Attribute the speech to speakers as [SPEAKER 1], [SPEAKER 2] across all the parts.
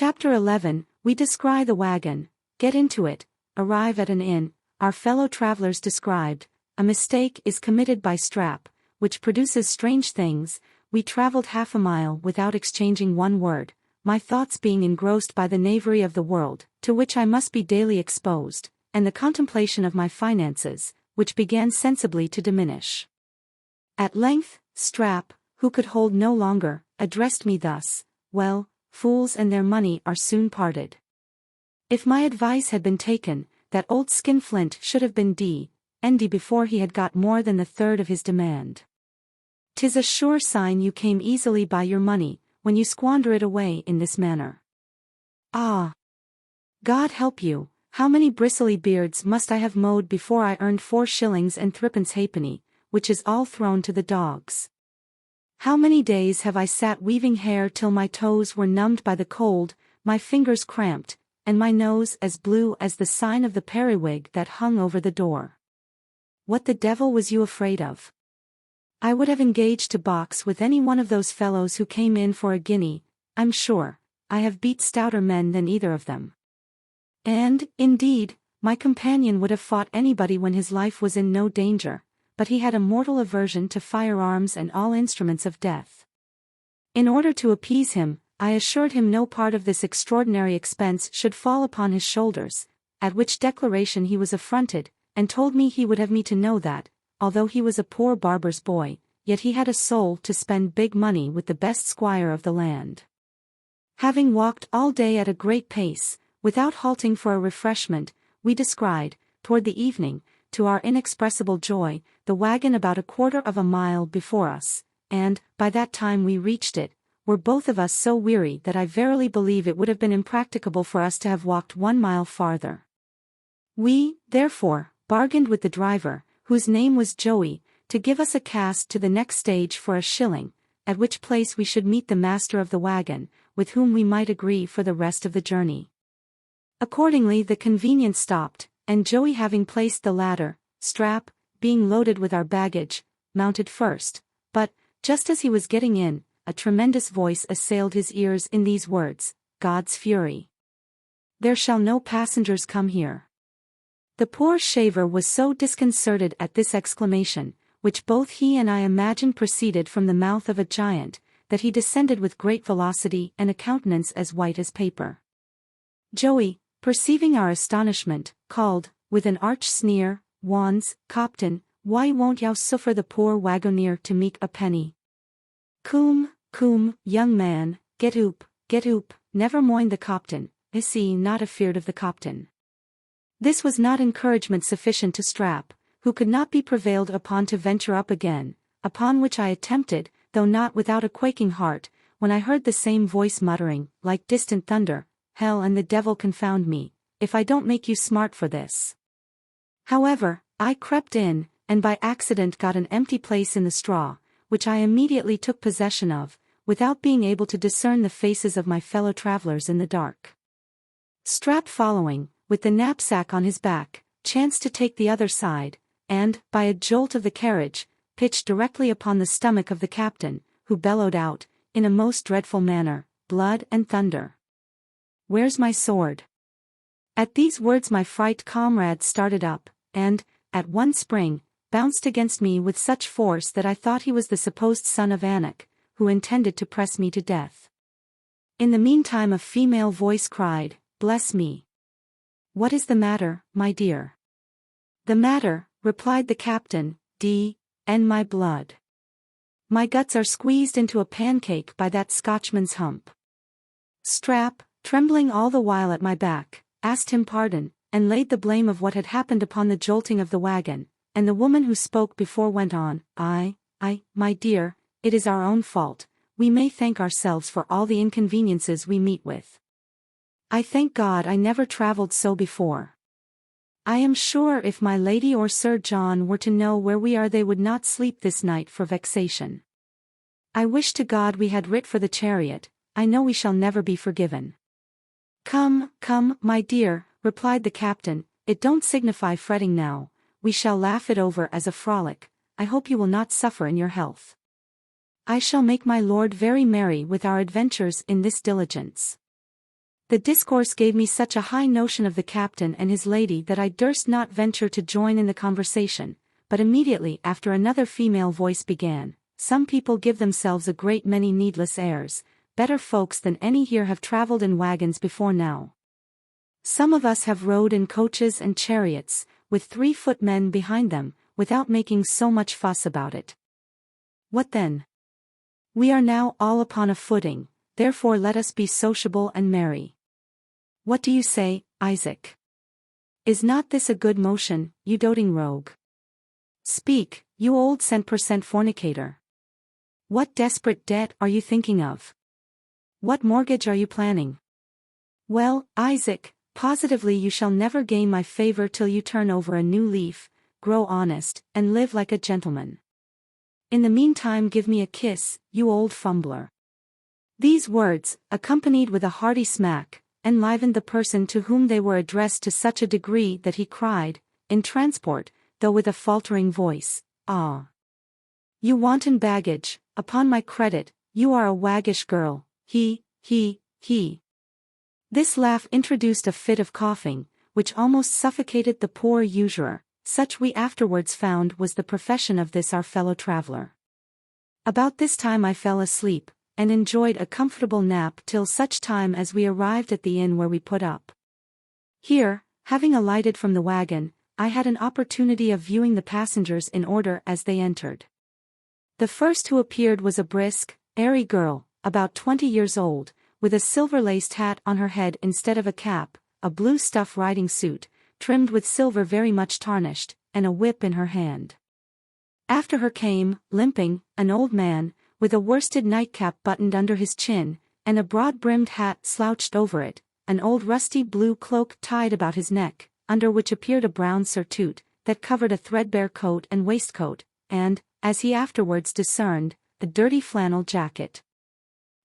[SPEAKER 1] Chapter 11, we descry the wagon, get into it, arrive at an inn. Our fellow travelers described, a mistake is committed by Strap, which produces strange things. We traveled half a mile without exchanging one word, my thoughts being engrossed by the knavery of the world, to which I must be daily exposed, and the contemplation of my finances, which began sensibly to diminish. At length, Strap, who could hold no longer, addressed me thus: "Well, fools and their money are soon parted. If my advice had been taken, that old skinflint should have been D&D before he had got more than the third of his demand. 'Tis a sure sign you came easily by your money, when you squander it away in this manner. Ah! God help you, how many bristly beards must I have mowed before I earned 4 shillings and 3 halfpenny, which is all thrown to the dogs? How many days have I sat weaving hair till my toes were numbed by the cold, my fingers cramped, and my nose as blue as the sign of the periwig that hung over the door? What the devil was you afraid of? I would have engaged to box with any one of those fellows who came in for a guinea. I'm sure, I have beat stouter men than either of them. And, indeed, my companion would have fought anybody when his life was in no danger, but he had a mortal aversion to firearms and all instruments of death. In order to appease him, I assured him no part of this extraordinary expense should fall upon his shoulders, at which declaration he was affronted, and told me he would have me to know that, although he was a poor barber's boy, yet he had a soul to spend big money with the best squire of the land. Having walked all day at a great pace, without halting for a refreshment, we descried, toward the evening, to our inexpressible joy, the wagon about 1/4 of a mile before us, and, by that time we reached it, were both of us so weary that I verily believe it would have been impracticable for us to have walked 1 mile farther. We, therefore, bargained with the driver, whose name was Joey, to give us a cast to the next stage for 1 shilling, at which place we should meet the master of the wagon, with whom we might agree for the rest of the journey. Accordingly the convenience stopped, and Joey having placed the ladder, Strap, being loaded with our baggage, mounted first, but, just as he was getting in, a tremendous voice assailed his ears in these words: "God's fury! There shall no passengers come here." The poor shaver was so disconcerted at this exclamation, which both he and I imagined proceeded from the mouth of a giant, that he descended with great velocity and a countenance as white as paper. Joey, perceiving our astonishment, called, with an arch sneer, "Wans, Copton, why won't yow suffer the poor wagoner to meek a penny? Coom, young man, get oop, never mind the Copton, I see not afeard of the Copton." This was not encouragement sufficient to Strap, who could not be prevailed upon to venture up again, upon which I attempted, though not without a quaking heart, when I heard the same voice muttering, like distant thunder, "Hell and the devil confound me, if I don't make you smart for this." However, I crept in, and by accident got an empty place in the straw, which I immediately took possession of, without being able to discern the faces of my fellow travelers in the dark. Strap following, with the knapsack on his back, chanced to take the other side, and, by a jolt of the carriage, pitched directly upon the stomach of the captain, who bellowed out, in a most dreadful manner, "Blood and thunder! Where's my sword?" At these words my fright comrade started up, and, at one spring, bounced against me with such force that I thought he was the supposed son of Anak, who intended to press me to death. In the meantime a female voice cried, "Bless me! What is the matter, my dear?" "The matter," replied the captain, "and my blood. My guts are squeezed into a pancake by that Scotchman's hump." Strap, trembling all the while at my back, asked him pardon, and laid the blame of what had happened upon the jolting of the wagon, and the woman who spoke before went on, I, my dear, it is our own fault, we may thank ourselves for all the inconveniences we meet with. I thank God I never travelled so before. I am sure if my lady or Sir John were to know where we are they would not sleep this night for vexation. I wish to God we had writ for the chariot, I know we shall never be forgiven." Come, my dear," replied the captain, "it don't signify fretting now, we shall laugh it over as a frolic, I hope you will not suffer in your health. I shall make my lord very merry with our adventures in this diligence." The discourse gave me such a high notion of the captain and his lady that I durst not venture to join in the conversation, but immediately after another female voice began, "Some people give themselves a great many needless airs, better folks than any here have travelled in wagons before now. Some of us have rode in coaches and chariots, with 3 footmen behind them, without making so much fuss about it. What then? We are now all upon a footing, therefore let us be sociable and merry. What do you say, Isaac? Is not this a good motion, you doting rogue? Speak, you old cent-per-cent fornicator. What desperate debt are you thinking of? What mortgage are you planning? Well, Isaac, positively you shall never gain my favor till you turn over a new leaf, grow honest, and live like a gentleman. In the meantime give me a kiss, you old fumbler." These words, accompanied with a hearty smack, enlivened the person to whom they were addressed to such a degree that he cried, in transport, though with a faltering voice, "Ah! You wanton baggage, upon my credit, you are a waggish girl, he. This laugh introduced a fit of coughing, which almost suffocated the poor usurer, such we afterwards found was the profession of this our fellow traveller. About this time I fell asleep, and enjoyed a comfortable nap till such time as we arrived at the inn where we put up. Here, having alighted from the wagon, I had an opportunity of viewing the passengers in order as they entered. The first who appeared was a brisk, airy girl, about 20 years old, with a silver-laced hat on her head instead of a cap, a blue stuff riding suit, trimmed with silver very much tarnished, and a whip in her hand. After her came, limping, an old man, with a worsted nightcap buttoned under his chin, and a broad-brimmed hat slouched over it, an old rusty blue cloak tied about his neck, under which appeared a brown surtout, that covered a threadbare coat and waistcoat, and, as he afterwards discerned, a dirty flannel jacket.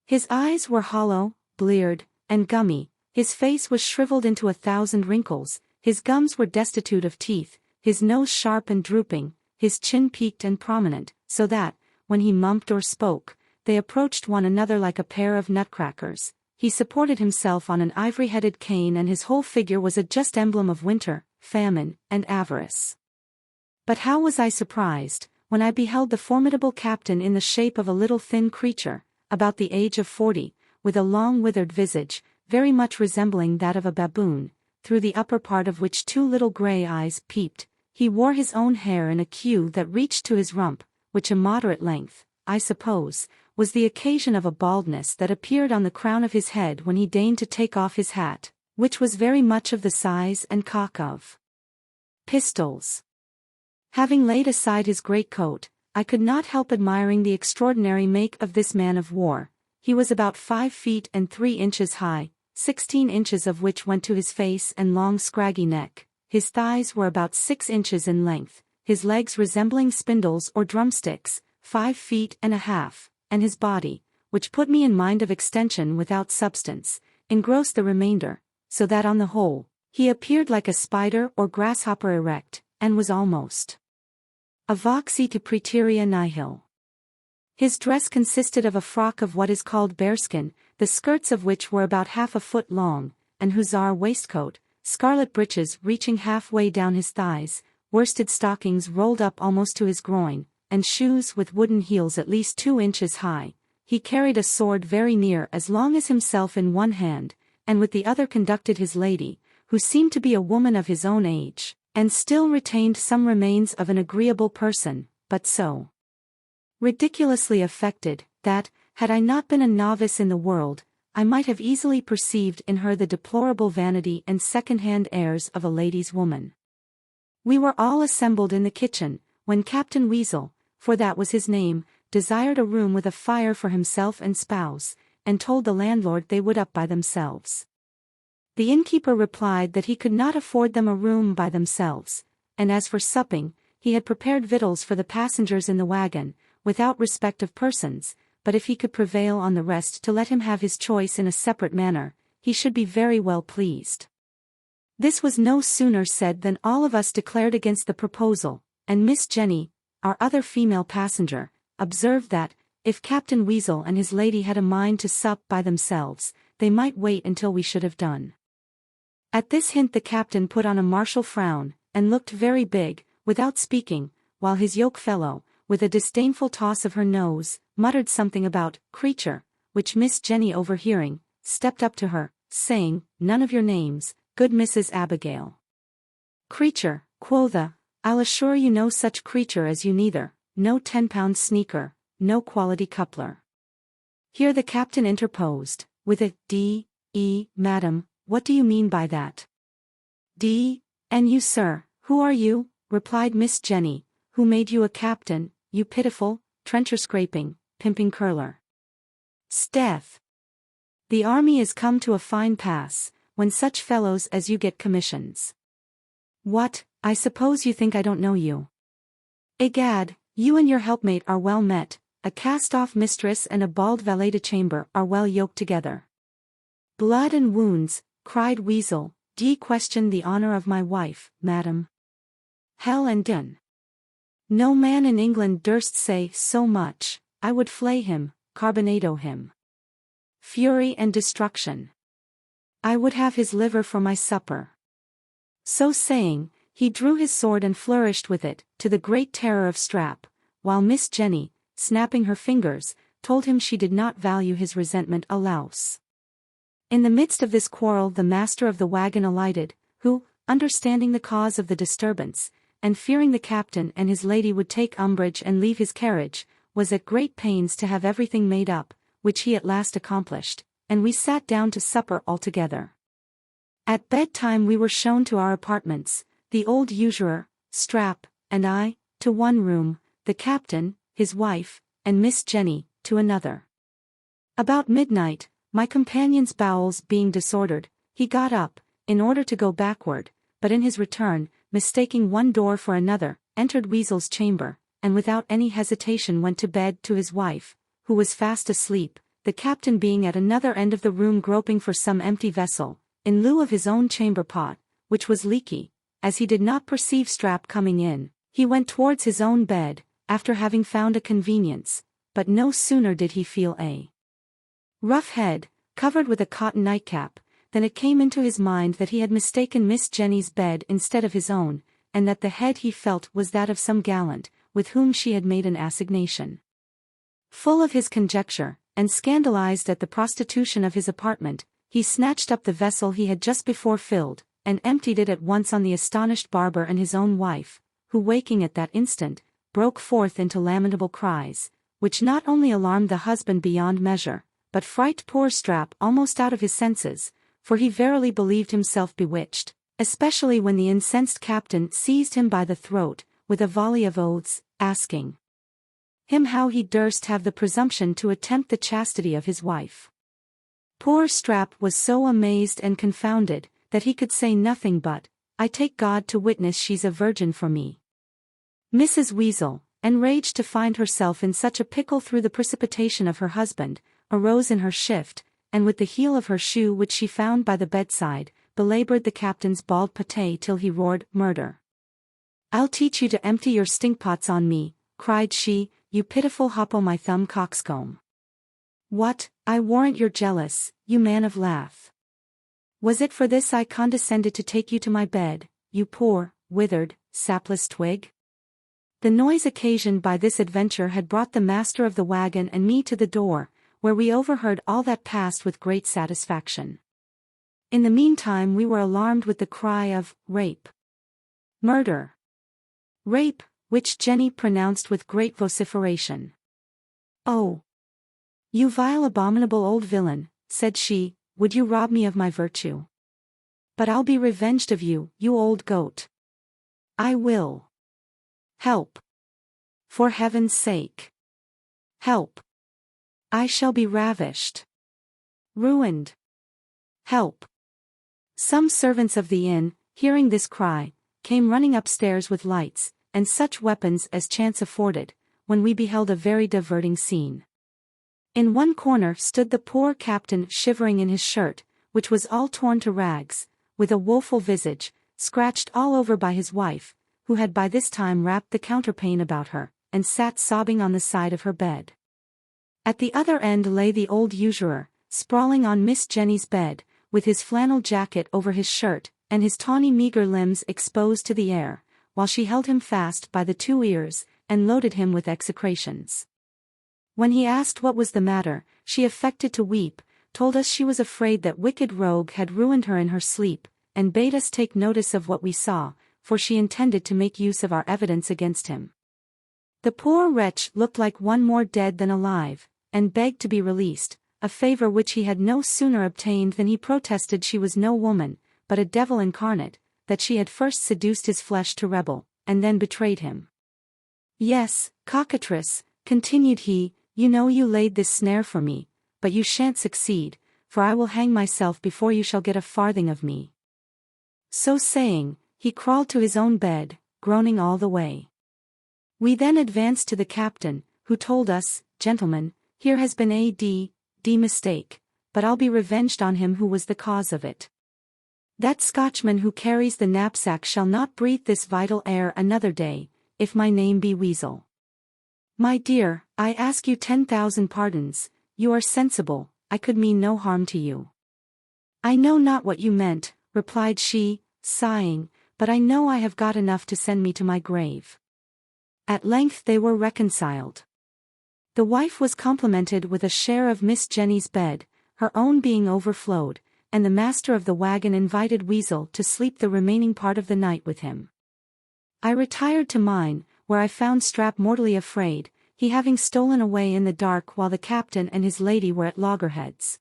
[SPEAKER 1] His eyes were hollow, bleared, and gummy, his face was shriveled into 1,000 wrinkles, his gums were destitute of teeth, his nose sharp and drooping, his chin peaked and prominent, so that, when he mumped or spoke, they approached one another like a pair of nutcrackers. He supported himself on an ivory-headed cane and his whole figure was a just emblem of winter, famine, and avarice. But how was I surprised, when I beheld the formidable captain in the shape of a little thin creature, about the age of 40, with a long withered visage, very much resembling that of a baboon, through the upper part of which 2 little grey eyes peeped. He wore his own hair in a queue that reached to his rump, which a moderate length, I suppose, was the occasion of a baldness that appeared on the crown of his head when he deigned to take off his hat, which was very much of the size and cock of pistols. Having laid aside his greatcoat, I could not help admiring the extraordinary make of this man of war. He was about 5 feet and 3 inches high, 16 inches of which went to his face and long scraggy neck. His thighs were about 6 inches in length, his legs resembling spindles or drumsticks, 5 feet and a half, and his body, which put me in mind of extension without substance, engrossed the remainder, so that on the whole, he appeared like a spider or grasshopper erect, and was almost a voxy to praeterea nihil. His dress consisted of a frock of what is called bearskin, the skirts of which were about half a foot long, an hussar waistcoat, scarlet breeches reaching halfway down his thighs, worsted stockings rolled up almost to his groin, and shoes with wooden heels at least 2 inches high. He carried a sword very near as long as himself in one hand, and with the other conducted his lady, who seemed to be a woman of his own age, and still retained some remains of an agreeable person, but so ridiculously affected, that, had I not been a novice in the world, I might have easily perceived in her the deplorable vanity and second-hand airs of a lady's woman. We were all assembled in the kitchen, when Captain Weasel, for that was his name, desired a room with a fire for himself and spouse, and told the landlord they would up by themselves. The innkeeper replied that he could not afford them a room by themselves, and as for supping, he had prepared victuals for the passengers in the wagon, without respect of persons, but if he could prevail on the rest to let him have his choice in a separate manner, he should be very well pleased. This was no sooner said than all of us declared against the proposal, and Miss Jenny, our other female passenger, observed that, if Captain Weasel and his lady had a mind to sup by themselves, they might wait until we should have done. At this hint the captain put on a martial frown, and looked very big, without speaking, while his yoke fellow, with a disdainful toss of her nose, muttered something about creature, which Miss Jenny overhearing, stepped up to her, saying, "None of your names, good Mrs. Abigail." "Creature," quotha, "I'll assure you no such creature as you neither, no 10-pound sneaker, no quality coupler." Here the captain interposed, with a D.E. "Madam, what do you mean by that?" "And you, sir, who are you?" replied Miss Jenny, "who made you a captain, you pitiful, trencher-scraping, pimping curler? 'Sdeath! The army is come to a fine pass, when such fellows as you get commissions. What, I suppose you think I don't know you? Egad, you and your helpmate are well met, a cast-off mistress and a bald valet-de-chamber are well yoked together." "Blood and wounds," cried Weasel, "d'ye question the honor of my wife, madam? Hell and din! No man in England durst say so much, I would flay him, carbonado him. Fury and destruction! I would have his liver for my supper." So saying, he drew his sword and flourished with it, to the great terror of Strap, while Miss Jenny, snapping her fingers, told him she did not value his resentment a louse. In the midst of this quarrel the master of the wagon alighted, who, understanding the cause of the disturbance, and fearing the captain and his lady would take umbrage and leave his carriage, was at great pains to have everything made up, which he at last accomplished, and we sat down to supper altogether. At bedtime we were shown to our apartments, the old usurer, Strap, and I, to one room, the captain, his wife, and Miss Jenny, to another. About midnight, my companion's bowels being disordered, he got up, in order to go backward, but in his return, mistaking one door for another, entered Weasel's chamber, and without any hesitation went to bed to his wife, who was fast asleep, the captain being at another end of the room groping for some empty vessel, in lieu of his own chamber pot, which was leaky. As he did not perceive Strap coming in, he went towards his own bed, after having found a convenience, but no sooner did he feel a rough head, covered with a cotton nightcap, than it came into his mind that he had mistaken Miss Jenny's bed instead of his own, and that the head he felt was that of some gallant, with whom she had made an assignation. Full of his conjecture, and scandalized at the prostitution of his apartment, he snatched up the vessel he had just before filled, and emptied it at once on the astonished barber and his own wife, who waking at that instant, broke forth into lamentable cries, which not only alarmed the husband beyond measure, but frightened poor Strap almost out of his senses, for he verily believed himself bewitched, especially when the incensed captain seized him by the throat, with a volley of oaths, asking him how he durst have the presumption to attempt the chastity of his wife. Poor Strap was so amazed and confounded, that he could say nothing but, "I take God to witness she's a virgin for me." Mrs. Weasel, enraged to find herself in such a pickle through the precipitation of her husband, arose in her shift, and with the heel of her shoe which she found by the bedside, belaboured the captain's bald pate till he roared, "Murder! I'll teach you to empty your stinkpots on me," cried she, "you pitiful hop-o'-my-thumb coxcomb. What, I warrant you're jealous, you man of lath. Was it for this I condescended to take you to my bed, you poor, withered, sapless twig?" The noise occasioned by this adventure had brought the master of the wagon and me to the door, where we overheard all that passed with great satisfaction. In the meantime we were alarmed with the cry of "Rape! Murder! Rape!" which Jenny pronounced with great vociferation. "Oh! You vile abominable old villain," said she, "would you rob me of my virtue? But I'll be revenged of you, you old goat. I will. Help! For heaven's sake! Help! I shall be ravished. Ruined. Help!" Some servants of the inn, hearing this cry, came running upstairs with lights, and such weapons as chance afforded, when we beheld a very diverting scene. In one corner stood the poor captain shivering in his shirt, which was all torn to rags, with a woeful visage, scratched all over by his wife, who had by this time wrapped the counterpane about her, and sat sobbing on the side of her bed. At the other end lay the old usurer, sprawling on Miss Jenny's bed, with his flannel jacket over his shirt, and his tawny meager limbs exposed to the air, while she held him fast by the 2 ears, and loaded him with execrations. When he asked what was the matter, she affected to weep, told us she was afraid that wicked rogue had ruined her in her sleep, and bade us take notice of what we saw, for she intended to make use of our evidence against him. The poor wretch looked like one more dead than alive, and begged to be released, a favor which he had no sooner obtained than he protested she was no woman, but a devil incarnate, that she had first seduced his flesh to rebel, and then betrayed him. Yes, cockatrice, continued he, you know you laid this snare for me, but you shan't succeed, for I will hang myself before you shall get a farthing of me. So saying, he crawled to his own bed, groaning all the way. We then advanced to the captain, who told us, gentlemen, here has been a mistake, but I'll be revenged on him who was the cause of it. That Scotchman who carries the knapsack shall not breathe this vital air another day, if my name be Weasel. My dear, I ask you 10,000 pardons, you are sensible, I could mean no harm to you. I know not what you meant, replied she, sighing, but I know I have got enough to send me to my grave. At length they were reconciled. The wife was complimented with a share of Miss Jenny's bed, her own being overflowed, and the master of the wagon invited Weasel to sleep the remaining part of the night with him. I retired to mine, where I found Strap mortally afraid, he having stolen away in the dark while the captain and his lady were at loggerheads.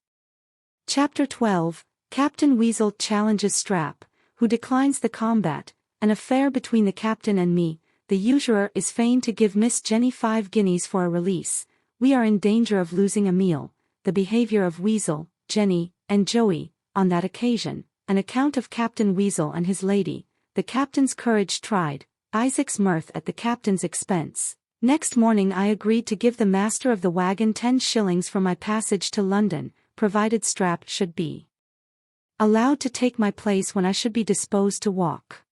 [SPEAKER 1] Chapter 12, Captain Weasel challenges Strap, who declines the combat, an affair between the captain and me. The usurer is fain to give Miss Jenny 5 guineas for a release, we are in danger of losing a meal, the behavior of Weasel, Jenny, and Joey, on that occasion, an account of Captain Weasel and his lady, the captain's courage tried, Isaac's mirth at the captain's expense. Next morning I agreed to give the master of the wagon 10 shillings for my passage to London, provided Strap should be allowed to take my place when I should be disposed to walk.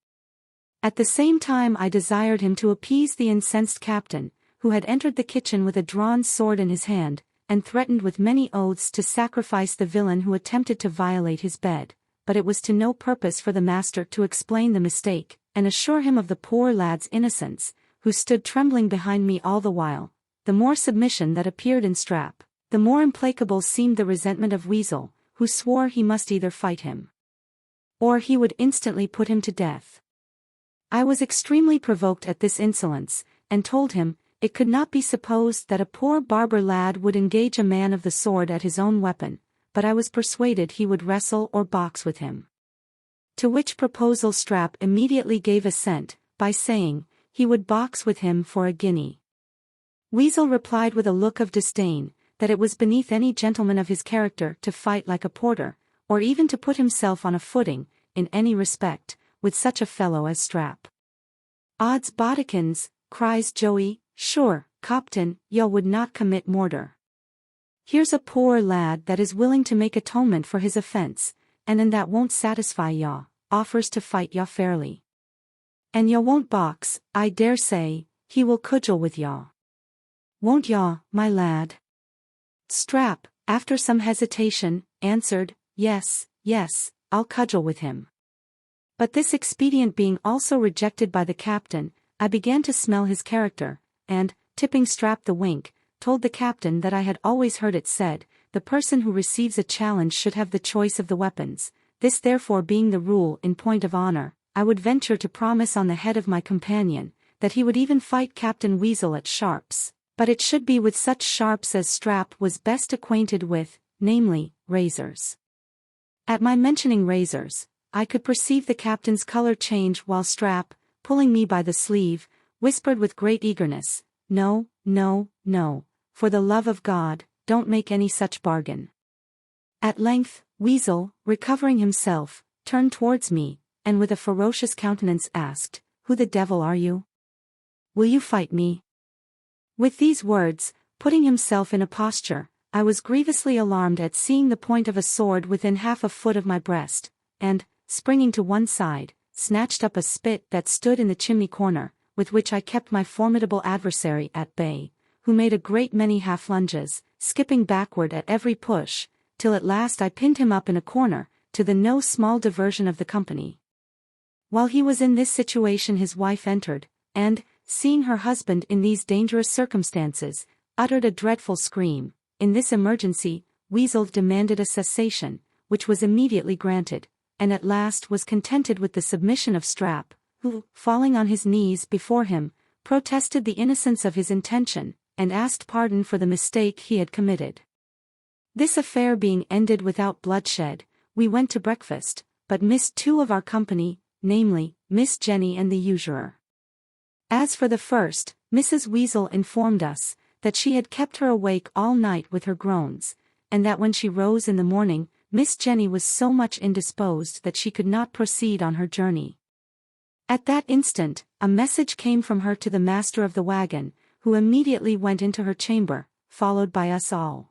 [SPEAKER 1] At the same time I desired him to appease the incensed captain, who had entered the kitchen with a drawn sword in his hand, and threatened with many oaths to sacrifice the villain who attempted to violate his bed, but it was to no purpose for the master to explain the mistake, and assure him of the poor lad's innocence, who stood trembling behind me all the while. The more submission that appeared in Strap, the more implacable seemed the resentment of Weasel, who swore he must either fight him, or he would instantly put him to death. I was extremely provoked at this insolence, and told him, it could not be supposed that a poor barber lad would engage a man of the sword at his own weapon, but I was persuaded he would wrestle or box with him. To which proposal Strap immediately gave assent, by saying, he would box with him for a guinea. Weasel replied with a look of disdain, that it was beneath any gentleman of his character to fight like a porter, or even to put himself on a footing, in any respect, with such a fellow as Strap. Odds bodikins, cries Joey, sure, Copton, yaw would not commit murder. Here's a poor lad that is willing to make atonement for his offense, and in that won't satisfy yaw, offers to fight yaw fairly. And yaw won't box, I dare say, he will cudgel with yaw. Won't yaw, my lad? Strap, after some hesitation, answered, yes, I'll cudgel with him. But this expedient being also rejected by the captain, I began to smell his character, and, tipping Strap the wink, told the captain that I had always heard it said, the person who receives a challenge should have the choice of the weapons. This therefore being the rule in point of honor, I would venture to promise on the head of my companion, that he would even fight Captain Weasel at sharps, but it should be with such sharps as Strap was best acquainted with, namely, razors. At my mentioning razors, I could perceive the captain's color change while Strap, pulling me by the sleeve, whispered with great eagerness, no, for the love of God, don't make any such bargain. At length, Weasel, recovering himself, turned towards me, and with a ferocious countenance asked, who the devil are you? Will you fight me? With these words, putting himself in a posture, I was grievously alarmed at seeing the point of a sword within half a foot of my breast, and, springing to one side, snatched up a spit that stood in the chimney corner, with which I kept my formidable adversary at bay, who made a great many half lunges, skipping backward at every push, till at last I pinned him up in a corner, to the no small diversion of the company. While he was in this situation his wife entered, and, seeing her husband in these dangerous circumstances, uttered a dreadful scream. In this emergency, Weasel demanded a cessation, which was immediately granted, and at last was contented with the submission of Strap, who, falling on his knees before him, protested the innocence of his intention, and asked pardon for the mistake he had committed. This affair being ended without bloodshed, we went to breakfast, but missed two of our company, namely, Miss Jenny and the usurer. As for the first, Mrs. Weasel informed us that she had kept her awake all night with her groans, and that when she rose in the morning, Miss Jenny was so much indisposed that she could not proceed on her journey. At that instant, a message came from her to the master of the wagon, who immediately went into her chamber, followed by us all.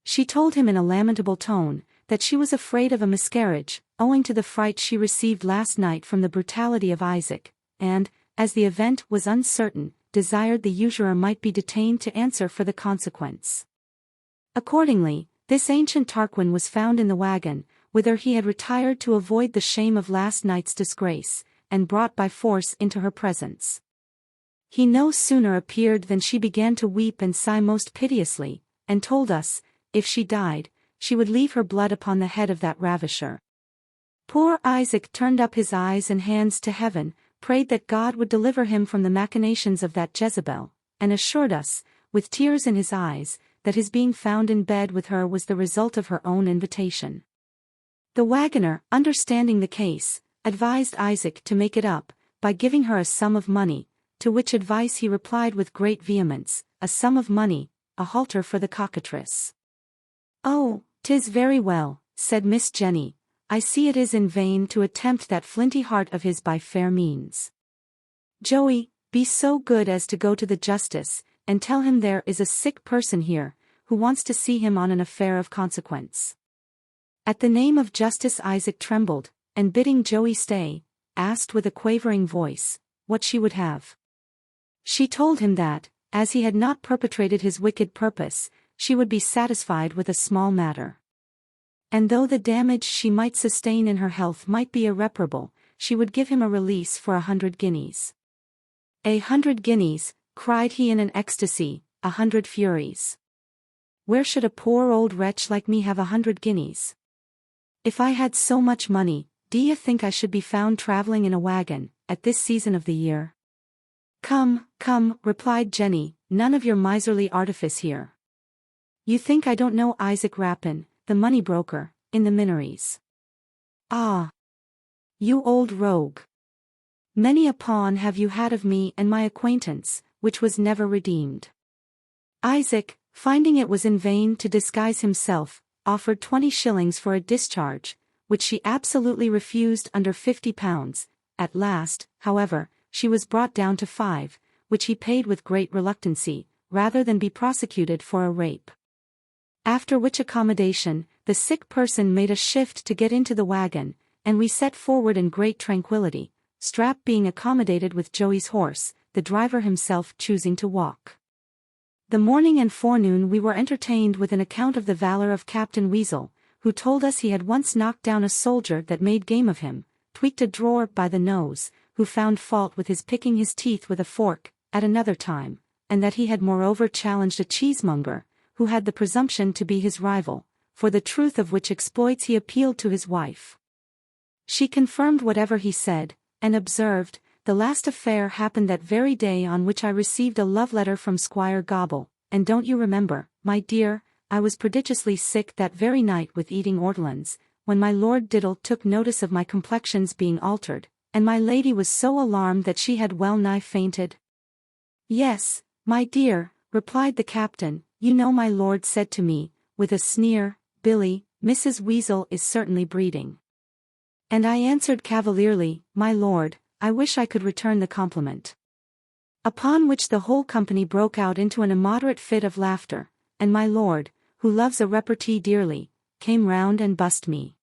[SPEAKER 1] She told him in a lamentable tone, that she was afraid of a miscarriage, owing to the fright she received last night from the brutality of Isaac, and, as the event was uncertain, desired the usurer might be detained to answer for the consequence. Accordingly, this ancient Tarquin was found in the wagon, whither he had retired to avoid the shame of last night's disgrace, and brought by force into her presence. He no sooner appeared than she began to weep and sigh most piteously, and told us, if she died, she would leave her blood upon the head of that ravisher. Poor Isaac turned up his eyes and hands to heaven, prayed that God would deliver him from the machinations of that Jezebel, and assured us, with tears in his eyes, that his being found in bed with her was the result of her own invitation. The wagoner, understanding the case, advised Isaac to make it up, by giving her a sum of money, to which advice he replied with great vehemence, a sum of money, a halter for the cockatrice. "Oh, 'tis very well," said Miss Jenny, "I see it is in vain to attempt that flinty heart of his by fair means. Joey, be so good as to go to the justice, and tell him there is a sick person here, who wants to see him on an affair of consequence." At the name of justice Isaac trembled, and bidding Joey stay, asked with a quavering voice, what she would have. She told him that, as he had not perpetrated his wicked purpose, she would be satisfied with a small matter. And though the damage she might sustain in her health might be irreparable, she would give him a release for 100 guineas. 100 guineas, cried he in an ecstasy, 100 furies. Where should a poor old wretch like me have 100 guineas? If I had so much money, d'ye think I should be found travelling in a wagon, at this season of the year? Come, come, replied Jenny, none of your miserly artifice here. You think I don't know Isaac Rapin, the money broker, in the Minories. Ah! You old rogue! Many a pawn have you had of me and my acquaintance, which was never redeemed. Isaac, finding it was in vain to disguise himself, offered 20 shillings for a discharge, which she absolutely refused under £50. At last, however, she was brought down to 5, which he paid with great reluctancy, rather than be prosecuted for a rape. After which accommodation, the sick person made a shift to get into the wagon, and we set forward in great tranquillity, Strap being accommodated with Joey's horse, the driver himself choosing to walk. The morning and forenoon we were entertained with an account of the valor of Captain Weasel, who told us he had once knocked down a soldier that made game of him, tweaked a drawer by the nose, who found fault with his picking his teeth with a fork, at another time, and that he had moreover challenged a cheesemonger, who had the presumption to be his rival, for the truth of which exploits he appealed to his wife. She confirmed whatever he said, and observed, the last affair happened that very day on which I received a love letter from Squire Gobble, and don't you remember, my dear, I was prodigiously sick that very night with eating ortolans, when my Lord Diddle took notice of my complexion's being altered, and my lady was so alarmed that she had well nigh fainted. Yes, my dear, replied the captain, you know my lord said to me, with a sneer, Billy, Mrs. Weasel is certainly breeding. And I answered cavalierly, my lord, I wish I could return the compliment. Upon which the whole company broke out into an immoderate fit of laughter, and my lord, who loves a repartee dearly, came round and bussed me.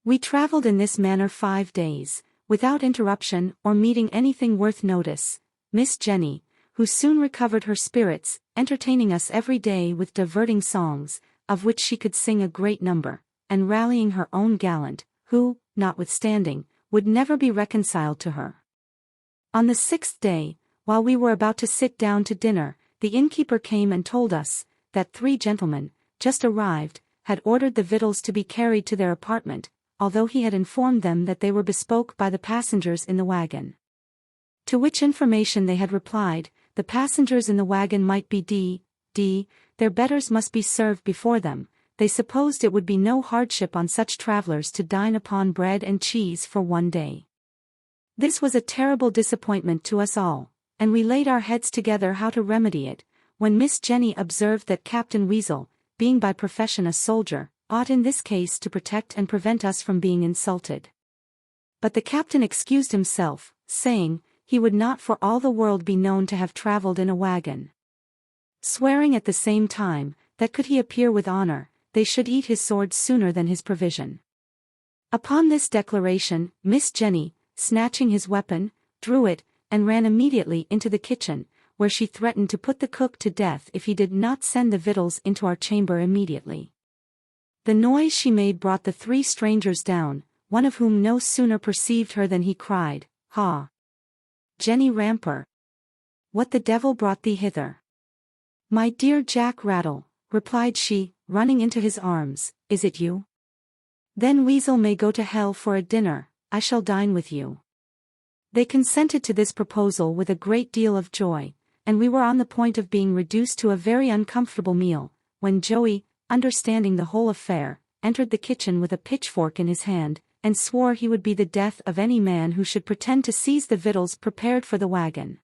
[SPEAKER 1] We travelled in this manner 5 days, without interruption or meeting anything worth notice, Miss Jenny, who soon recovered her spirits, entertaining us every day with diverting songs, of which she could sing a great number, and rallying her own gallant, who, notwithstanding, would never be reconciled to her. On the 6th day, while we were about to sit down to dinner, the innkeeper came and told us that 3 gentlemen, just arrived, had ordered the victuals to be carried to their apartment, although he had informed them that they were bespoke by the passengers in the wagon. To which information they had replied, the passengers in the wagon might be their betters must be served before them. They supposed it would be no hardship on such travelers to dine upon bread and cheese for one day. This was a terrible disappointment to us all, and we laid our heads together how to remedy it, when Miss Jenny observed that Captain Weasel, being by profession a soldier, ought in this case to protect and prevent us from being insulted. But the captain excused himself, saying, he would not for all the world be known to have travelled in a wagon. Swearing at the same time, that could he appear with honour, they should eat his sword sooner than his provision. Upon this declaration, Miss Jenny, snatching his weapon, drew it, and ran immediately into the kitchen, where she threatened to put the cook to death if he did not send the victuals into our chamber immediately. The noise she made brought the 3 strangers down, one of whom no sooner perceived her than he cried, "Ha! Jenny Ramper! What the devil brought thee hither?" "My dear Jack Rattle," replied she, running into his arms, "is it you? Then Weasel may go to hell for a dinner, I shall dine with you." They consented to this proposal with a great deal of joy, and we were on the point of being reduced to a very uncomfortable meal, when Joey, understanding the whole affair, entered the kitchen with a pitchfork in his hand, and swore he would be the death of any man who should pretend to seize the victuals prepared for the wagon.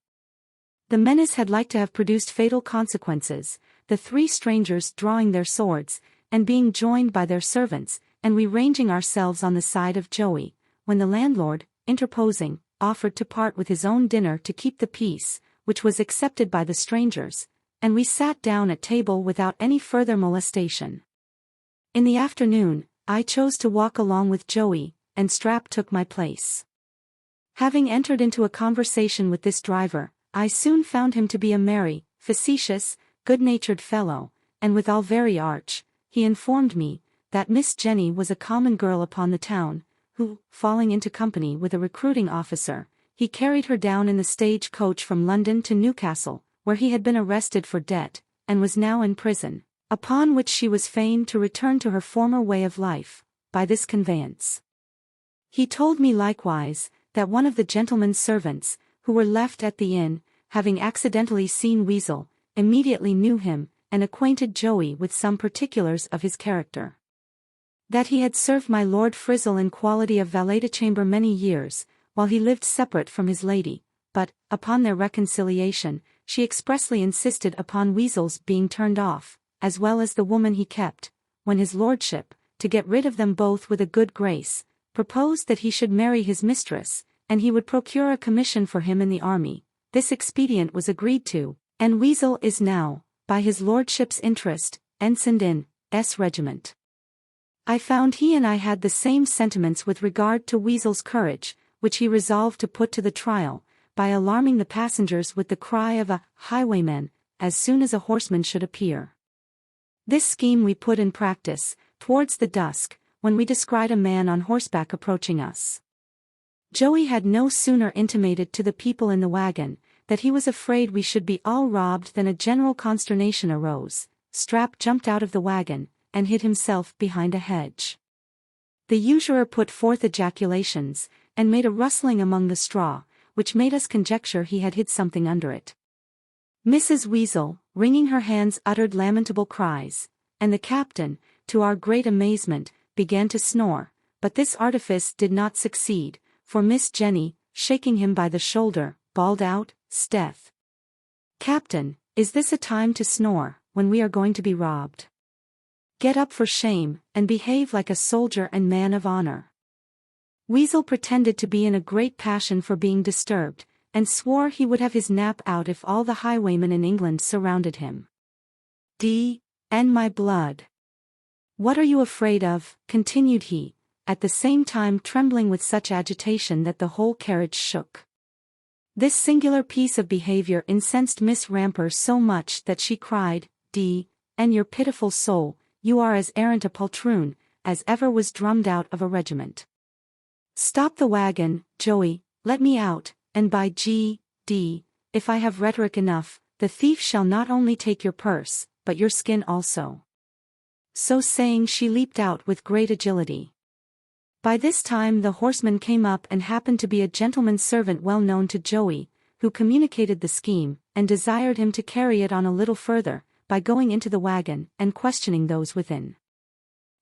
[SPEAKER 1] The menace had like to have produced fatal consequences, the 3 strangers drawing their swords, and being joined by their servants, and we ranging ourselves on the side of Joey, when the landlord, interposing, offered to part with his own dinner to keep the peace, which was accepted by the strangers, and we sat down at table without any further molestation. In the afternoon, I chose to walk along with Joey, and Strap took my place. Having entered into a conversation with this driver, I soon found him to be a merry, facetious, good-natured fellow, and withal very arch. He informed me that Miss Jenny was a common girl upon the town, who, falling into company with a recruiting officer, he carried her down in the stage coach from London to Newcastle, where he had been arrested for debt, and was now in prison, upon which she was fain to return to her former way of life, by this conveyance. He told me likewise, that one of the gentleman's servants, who were left at the inn, having accidentally seen Weasel, immediately knew him, and acquainted Joey with some particulars of his character. That he had served my Lord Frizzle in quality of valet-de-chamber many years, while he lived separate from his lady, but, upon their reconciliation, she expressly insisted upon Weasel's being turned off, as well as the woman he kept, when his lordship, to get rid of them both with a good grace, proposed that he should marry his mistress, and he would procure a commission for him in the army. This expedient was agreed to, and Weasel is now, by his lordship's interest, ensigned in S. Regiment. I found he and I had the same sentiments with regard to Weasel's courage, which he resolved to put to the trial, by alarming the passengers with the cry of a highwayman, as soon as a horseman should appear. This scheme we put in practice, towards the dusk, when we descried a man on horseback approaching us. Joey had no sooner intimated to the people in the wagon, that he was afraid we should be all robbed than a general consternation arose. Strap jumped out of the wagon, and hid himself behind a hedge. The usurer put forth ejaculations, and made a rustling among the straw, which made us conjecture he had hid something under it. Mrs. Weasel, wringing her hands, uttered lamentable cries, and the captain, to our great amazement, began to snore, but this artifice did not succeed, for Miss Jenny, shaking him by the shoulder, bawled out, "'Sdeath! Captain, is this a time to snore, when we are going to be robbed? Get up for shame, and behave like a soldier and man of honor." Weasel pretended to be in a great passion for being disturbed, and swore he would have his nap out if all the highwaymen in England surrounded him. "And my blood! What are you afraid of?" continued he, at the same time trembling with such agitation that the whole carriage shook. This singular piece of behavior incensed Miss Ramper so much that she cried, "And your pitiful soul, you are as errant a poltroon, as ever was drummed out of a regiment. Stop the wagon, Joey, let me out, and by G.D., if I have rhetoric enough, the thief shall not only take your purse, but your skin also. So saying she leaped out with great agility. By this time the horseman came up and happened to be a gentleman's servant well known to Joey, who communicated the scheme, and desired him to carry it on a little further, by going into the wagon and questioning those within.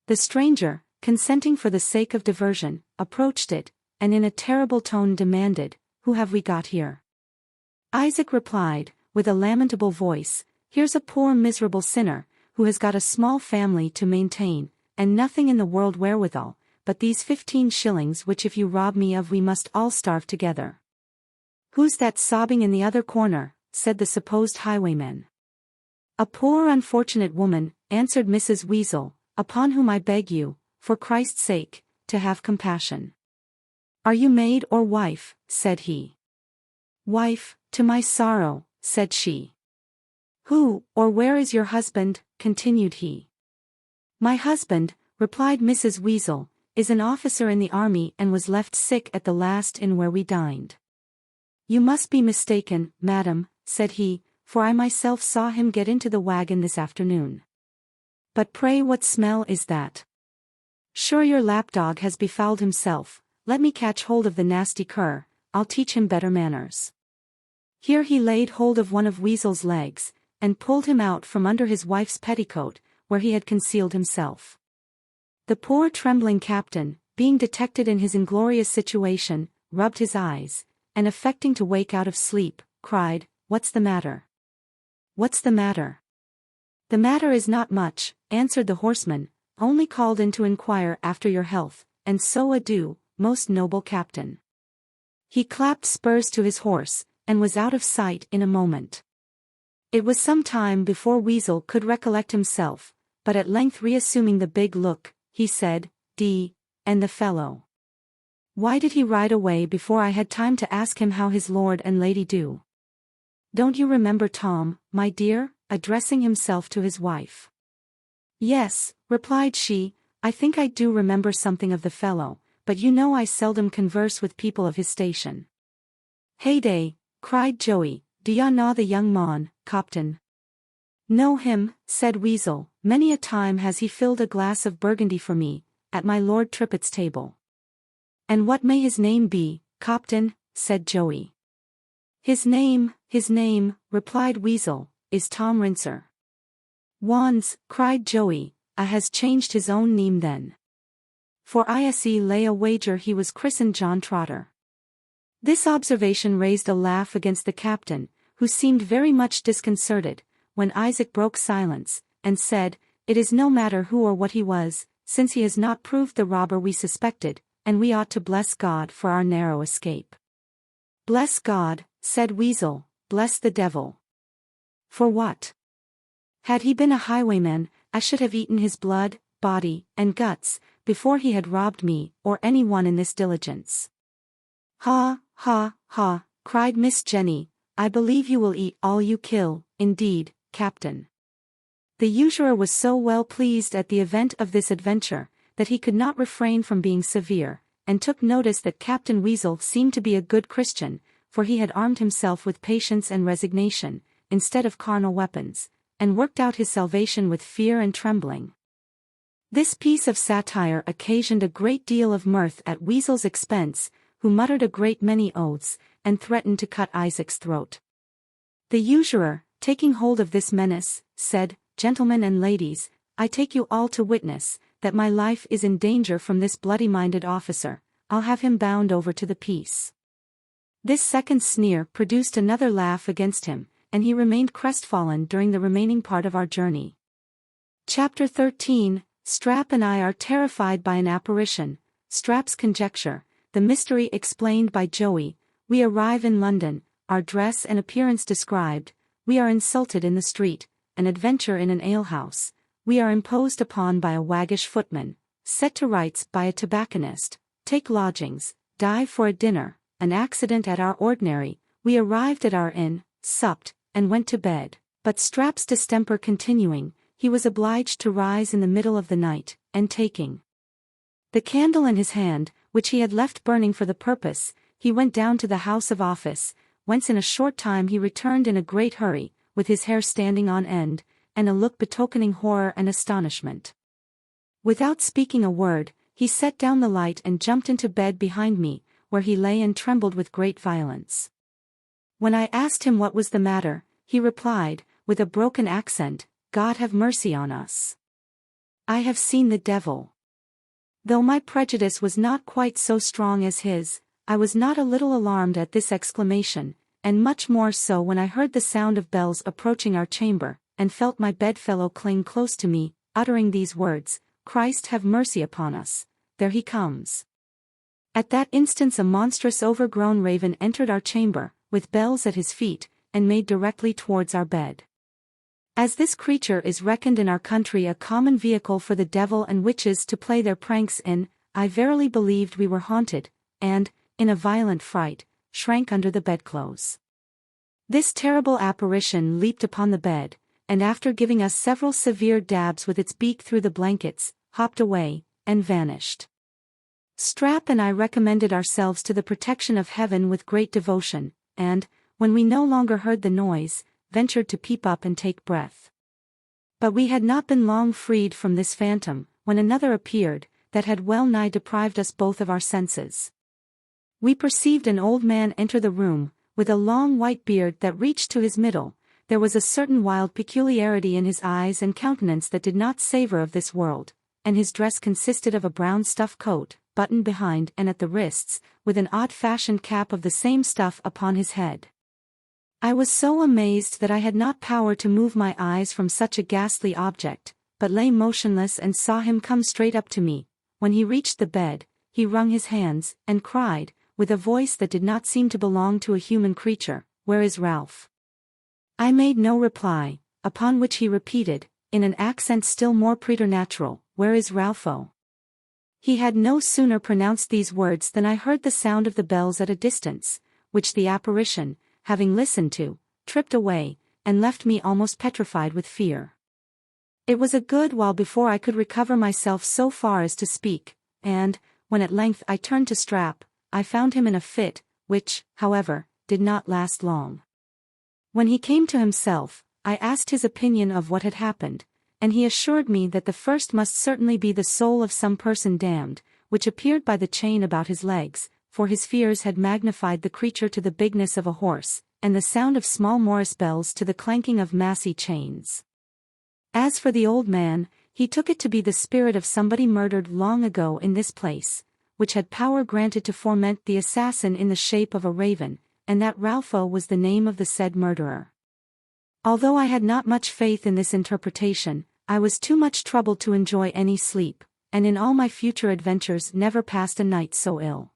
[SPEAKER 1] The stranger, consenting for the sake of diversion, approached it, and in a terrible tone demanded, "Who have we got here?" Isaac replied, with a lamentable voice, "Here's a poor miserable sinner, who has got a small family to maintain, and nothing in the world wherewithal, but these 15 shillings which if you rob me of we must all starve together." "Who's that sobbing in the other corner?" said the supposed highwayman. "A poor unfortunate woman," answered Mrs. Weasel, "upon whom I beg you, for Christ's sake, to have compassion." "Are you maid or wife?" said he. "Wife, to my sorrow," said she. "Who, or where is your husband?" continued he. "My husband," replied Mrs. Weasel, "is an officer in the army and was left sick at the last inn where we dined." "You must be mistaken, madam," said he, "for I myself saw him get into the wagon this afternoon." "But pray what smell is that? Sure your lapdog has befouled himself, let me catch hold of the nasty cur, I'll teach him better manners." Here he laid hold of one of Weasel's legs, and pulled him out from under his wife's petticoat, where he had concealed himself. The poor trembling captain, being detected in his inglorious situation, rubbed his eyes, and affecting to wake out of sleep, cried, "What's the matter? What's the matter?" "The matter is not much," answered the horseman, "only called in to inquire after your health, and so adieu, most noble captain." He clapped spurs to his horse, and was out of sight in a moment. It was some time before Weasel could recollect himself, but at length reassuming the big look, he said, and the fellow. Why did he ride away before I had time to ask him how his lord and lady do? Don't you remember Tom, my dear?" addressing himself to his wife. "Yes," replied she, "I think I do remember something of the fellow, but you know I seldom converse with people of his station." "Heyday," cried Joey, "do ya know the young mon, Copton?" "Know him," said Weasel, "many a time has he filled a glass of Burgundy for me, at my Lord Trippett's table." "And what may his name be, Copton?" said Joey. His name," replied Weasel, "is Tom Rincer." "Wands," cried Joey, "a has changed his own name then. For ISE lay a wager he was christened John Trotter." This observation raised a laugh against the captain, who seemed very much disconcerted, when Isaac broke silence, and said, "It is no matter who or what he was, since he has not proved the robber we suspected, and we ought to bless God for our narrow escape." "Bless God," said Weasel, "bless the devil. For what? Had he been a highwayman, I should have eaten his blood, body, and guts, before he had robbed me, or any one in this diligence." "Ha, ha, ha," cried Miss Jenny, "I believe you will eat all you kill, indeed, Captain." The usurer was so well pleased at the event of this adventure, that he could not refrain from being severe, and took notice that Captain Weasel seemed to be a good Christian, for he had armed himself with patience and resignation, instead of carnal weapons, and worked out his salvation with fear and trembling. This piece of satire occasioned a great deal of mirth at Weasel's expense, who muttered a great many oaths, and threatened to cut Isaac's throat. The usurer, taking hold of this menace, said, "Gentlemen and ladies, I take you all to witness, that my life is in danger from this bloody-minded officer. I'll have him bound over to the peace." This second sneer produced another laugh against him, and he remained crestfallen during the remaining part of our journey. Chapter 13, Strap and I are terrified by an apparition. Strap's conjecture, the mystery explained by Joey. We arrive in London, our dress and appearance described. We are insulted in the street, an adventure in an alehouse. We are imposed upon by a waggish footman, set to rights by a tobacconist, take lodgings, dive for a dinner, an accident at our ordinary. We arrived at our inn, supped, and went to bed, but Strap's distemper continuing, he was obliged to rise in the middle of the night, and taking the candle in his hand, which he had left burning for the purpose, he went down to the house of office, whence in a short time he returned in a great hurry, with his hair standing on end, and a look betokening horror and astonishment. Without speaking a word, he set down the light and jumped into bed behind me, where he lay and trembled with great violence. When I asked him what was the matter, he replied, with a broken accent, "God have mercy on us. I have seen the devil." Though my prejudice was not quite so strong as his, I was not a little alarmed at this exclamation, and much more so when I heard the sound of bells approaching our chamber, and felt my bedfellow cling close to me, uttering these words, "Christ have mercy upon us, there he comes." At that instant a monstrous overgrown raven entered our chamber, with bells at his feet, and made directly towards our bed. As this creature is reckoned in our country a common vehicle for the devil and witches to play their pranks in, I verily believed we were haunted, and, in a violent fright, shrank under the bedclothes. This terrible apparition leaped upon the bed, and after giving us several severe dabs with its beak through the blankets, hopped away, and vanished. Strap and I recommended ourselves to the protection of heaven with great devotion, and, when we no longer heard the noise, ventured to peep up and take breath. But we had not been long freed from this phantom, when another appeared, that had well nigh deprived us both of our senses. We perceived an old man enter the room, with a long white beard that reached to his middle. There was a certain wild peculiarity in his eyes and countenance that did not savor of this world, and his dress consisted of a brown stuff coat, buttoned behind and at the wrists, with an odd-fashioned cap of the same stuff upon his head. I was so amazed that I had not power to move my eyes from such a ghastly object, but lay motionless and saw him come straight up to me. When he reached the bed, he wrung his hands, and cried, with a voice that did not seem to belong to a human creature, "Where is Ralph?" I made no reply, upon which he repeated, in an accent still more preternatural, "Where is Ralpho?" He had no sooner pronounced these words than I heard the sound of the bells at a distance, which the apparition, having listened to, tripped away, and left me almost petrified with fear. It was a good while before I could recover myself so far as to speak, and, when at length I turned to Strap, I found him in a fit, which, however, did not last long. When he came to himself, I asked his opinion of what had happened, and he assured me that the first must certainly be the soul of some person damned, which appeared by the chain about his legs, for his fears had magnified the creature to the bigness of a horse, and the sound of small Morris bells to the clanking of massy chains. As for the old man, he took it to be the spirit of somebody murdered long ago in this place, which had power granted to torment the assassin in the shape of a raven, and that Ralpho was the name of the said murderer. Although I had not much faith in this interpretation, I was too much troubled to enjoy any sleep, and in all my future adventures never passed a night so ill.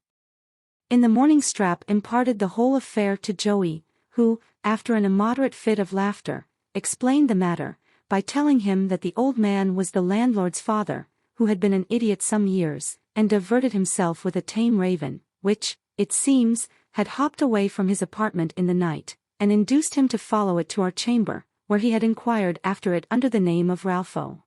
[SPEAKER 1] In the morning Strap imparted the whole affair to Joey, who, after an immoderate fit of laughter, explained the matter, by telling him that the old man was the landlord's father, who had been an idiot some years, and diverted himself with a tame raven, which, it seems, had hopped away from his apartment in the night, and induced him to follow it to our chamber, where he had inquired after it under the name of Ralpho.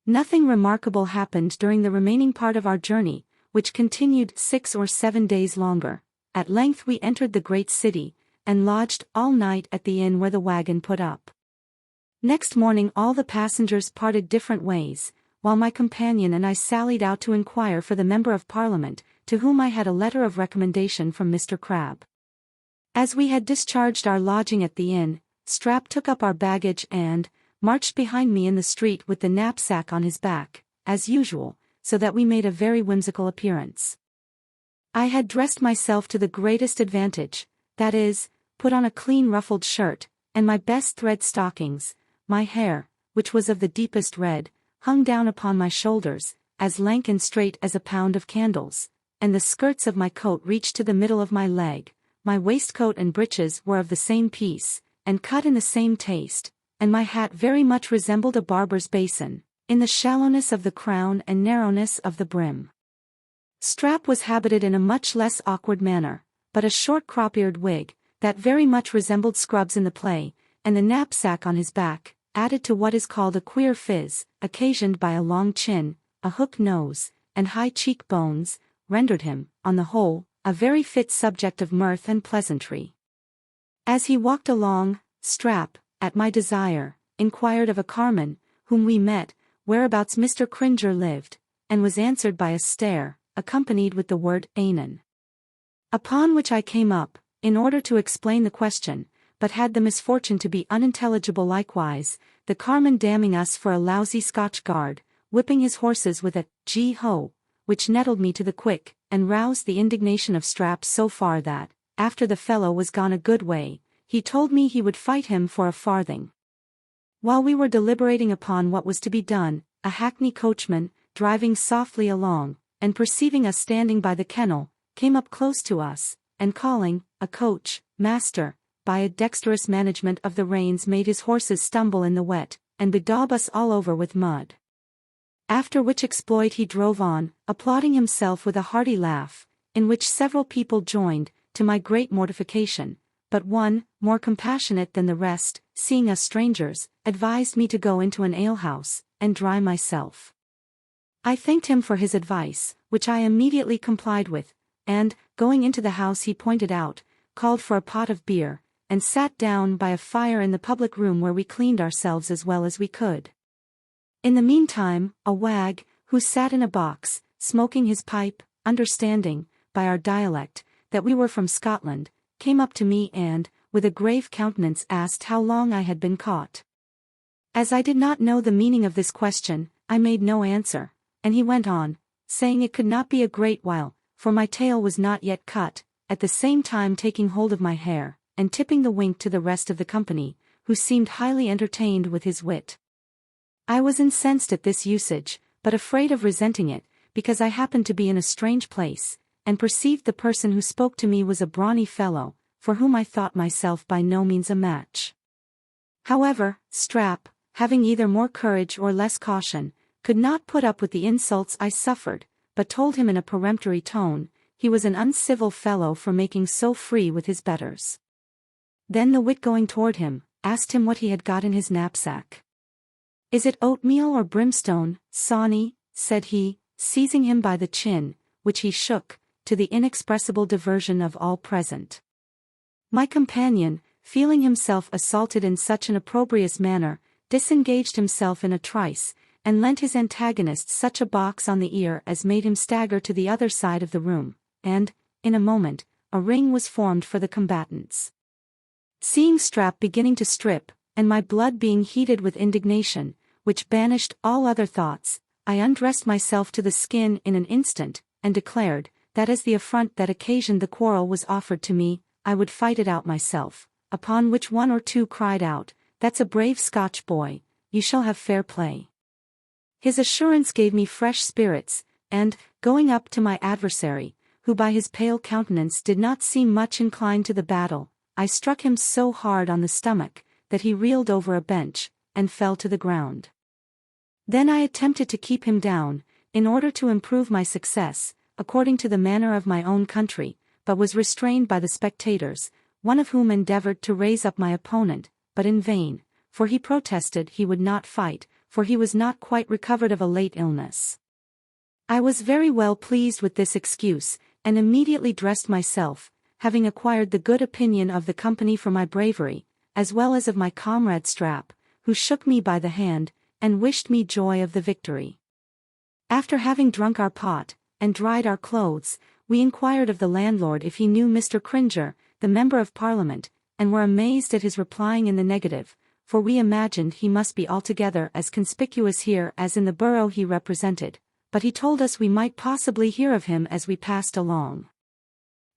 [SPEAKER 1] Nothing remarkable happened during the remaining part of our journey, which continued 6 or 7 days longer. At length we entered the great city, and lodged all night at the inn where the wagon put up. Next morning all the passengers parted different ways, while my companion and I sallied out to inquire for the Member of Parliament, to whom I had a letter of recommendation from Mr. Crabbe. As we had discharged our lodging at the inn, Strap took up our baggage and marched behind me in the street with the knapsack on his back, as usual, so that we made a very whimsical appearance. I had dressed myself to the greatest advantage, that is, put on a clean ruffled shirt, and my best thread stockings. My hair, which was of the deepest red, hung down upon my shoulders, as lank and straight as a pound of candles, and the skirts of my coat reached to the middle of my leg. My waistcoat and breeches were of the same piece, and cut in the same taste, and my hat very much resembled a barber's basin, in the shallowness of the crown and narrowness of the brim. Strap was habited in a much less awkward manner, but a short crop-eared wig, that very much resembled Scrub's in the play, and the knapsack on his back, added to what is called a queer fizz, occasioned by a long chin, a hook nose, and high cheekbones, rendered him, on the whole, a very fit subject of mirth and pleasantry. As he walked along, Strap, at my desire, inquired of a carman, whom we met, whereabouts Mr. Cringer lived, and was answered by a stare, accompanied with the word "Anan." Upon which I came up, in order to explain the question, but had the misfortune to be unintelligible likewise, the carman damning us for a lousy Scotch guard, whipping his horses with a "Gee-ho," which nettled me to the quick, and roused the indignation of Strap so far that, after the fellow was gone a good way, he told me he would fight him for a farthing. While we were deliberating upon what was to be done, a hackney coachman, driving softly along, and perceiving us standing by the kennel, came up close to us, and calling, "A coach, master," by a dexterous management of the reins made his horses stumble in the wet, and bedaub us all over with mud. After which exploit he drove on, applauding himself with a hearty laugh, in which several people joined, to my great mortification, but one, more compassionate than the rest, seeing us strangers, advised me to go into an alehouse, and dry myself. I thanked him for his advice, which I immediately complied with, and, going into the house he pointed out, called for a pot of beer, and sat down by a fire in the public room where we cleaned ourselves as well as we could. In the meantime, a wag, who sat in a box, smoking his pipe, understanding, by our dialect, that we were from Scotland, came up to me and, with a grave countenance asked how long I had been caught. As I did not know the meaning of this question, I made no answer, and he went on, saying it could not be a great while, for my tail was not yet cut, at the same time taking hold of my hair, and tipping the wink to the rest of the company, who seemed highly entertained with his wit. I was incensed at this usage, but afraid of resenting it, because I happened to be in a strange place, and perceived the person who spoke to me was a brawny fellow, for whom I thought myself by no means a match. However, Strap, having either more courage or less caution, could not put up with the insults I suffered, but told him in a peremptory tone, he was an uncivil fellow for making so free with his betters. Then the wit going toward him, asked him what he had got in his knapsack. "Is it oatmeal or brimstone, Sawney?" said he, seizing him by the chin, which he shook, to the inexpressible diversion of all present. My companion, feeling himself assaulted in such an opprobrious manner, disengaged himself in a trice, and lent his antagonist such a box on the ear as made him stagger to the other side of the room, and, in a moment, a ring was formed for the combatants. Seeing Strap beginning to strip, and my blood being heated with indignation, which banished all other thoughts, I undressed myself to the skin in an instant, and declared, that as the affront that occasioned the quarrel was offered to me, I would fight it out myself, upon which one or two cried out, "That's a brave Scotch boy, you shall have fair play." His assurance gave me fresh spirits, and, going up to my adversary, who by his pale countenance did not seem much inclined to the battle, I struck him so hard on the stomach, that he reeled over a bench, and fell to the ground. Then I attempted to keep him down, in order to improve my success, according to the manner of my own country, but was restrained by the spectators, one of whom endeavored to raise up my opponent, but in vain, for he protested he would not fight, for he was not quite recovered of a late illness. I was very well pleased with this excuse, and immediately dressed myself, having acquired the good opinion of the company for my bravery, as well as of my comrade Strap, who shook me by the hand, and wished me joy of the victory. After having drunk our pot, and dried our clothes, we inquired of the landlord if he knew Mr. Cringer, the Member of Parliament, and were amazed at his replying in the negative, for we imagined he must be altogether as conspicuous here as in the borough he represented, but he told us we might possibly hear of him as we passed along.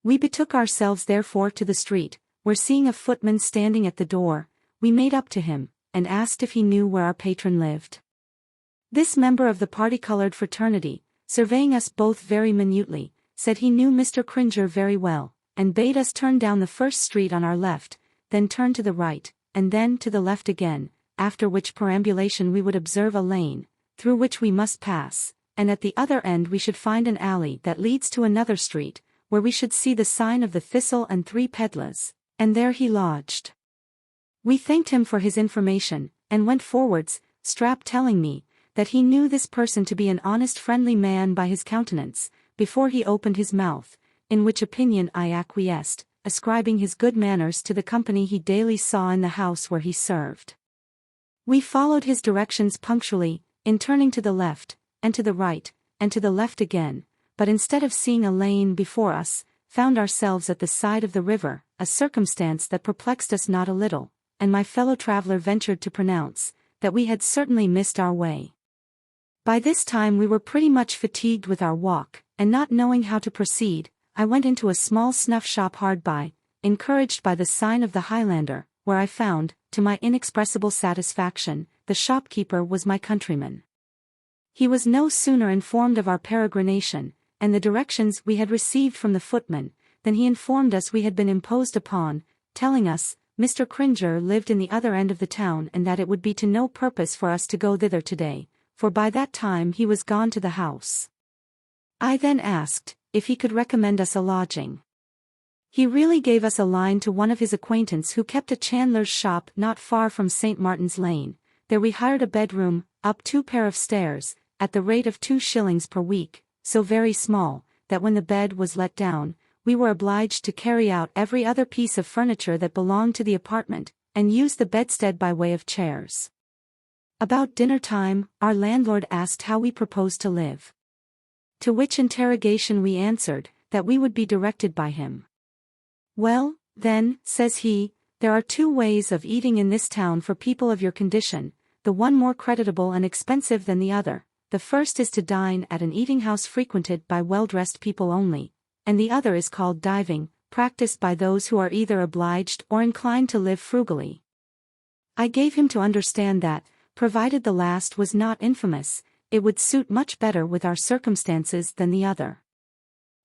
[SPEAKER 1] We betook ourselves therefore to the street, where seeing a footman standing at the door, we made up to him, and asked if he knew where our patron lived. This member of the party-colored fraternity, surveying us both very minutely, said he knew Mr. Cringer very well, and bade us turn down the first street on our left, then turn to the right, and then to the left again, after which perambulation we would observe a lane, through which we must pass, and at the other end we should find an alley that leads to another street, where we should see the sign of the Thistle and Three Pedlars, and there he lodged. We thanked him for his information, and went forwards, Strap telling me that he knew this person to be an honest friendly man by his countenance, before he opened his mouth, in which opinion I acquiesced, ascribing his good manners to the company he daily saw in the house where he served. We followed his directions punctually, in turning to the left, and to the right, and to the left again, but instead of seeing a lane before us, found ourselves at the side of the river, a circumstance that perplexed us not a little, and my fellow traveler ventured to pronounce that we had certainly missed our way. By this time we were pretty much fatigued with our walk, and not knowing how to proceed, I went into a small snuff shop hard by, encouraged by the sign of the Highlander, where I found, to my inexpressible satisfaction, the shopkeeper was my countryman. He was no sooner informed of our peregrination, and the directions we had received from the footman, than he informed us we had been imposed upon, telling us, Mr. Cringer lived in the other end of the town and that it would be to no purpose for us to go thither today, for by that time he was gone to the house. I then asked if he could recommend us a lodging. He really gave us a line to one of his acquaintance who kept a chandler's shop not far from St. Martin's Lane. There we hired a bedroom, up 2 pair of stairs, at the rate of 2 shillings per week, so very small, that when the bed was let down, we were obliged to carry out every other piece of furniture that belonged to the apartment, and use the bedstead by way of chairs. About dinner time, our landlord asked how we proposed to live. To which interrogation we answered, that we would be directed by him. Well, then, says he, there are 2 ways of eating in this town for people of your condition, the one more creditable and expensive than the other. The first is to dine at an eating-house frequented by well-dressed people only, and the other is called diving, practiced by those who are either obliged or inclined to live frugally. I gave him to understand that, provided the last was not infamous, it would suit much better with our circumstances than the other.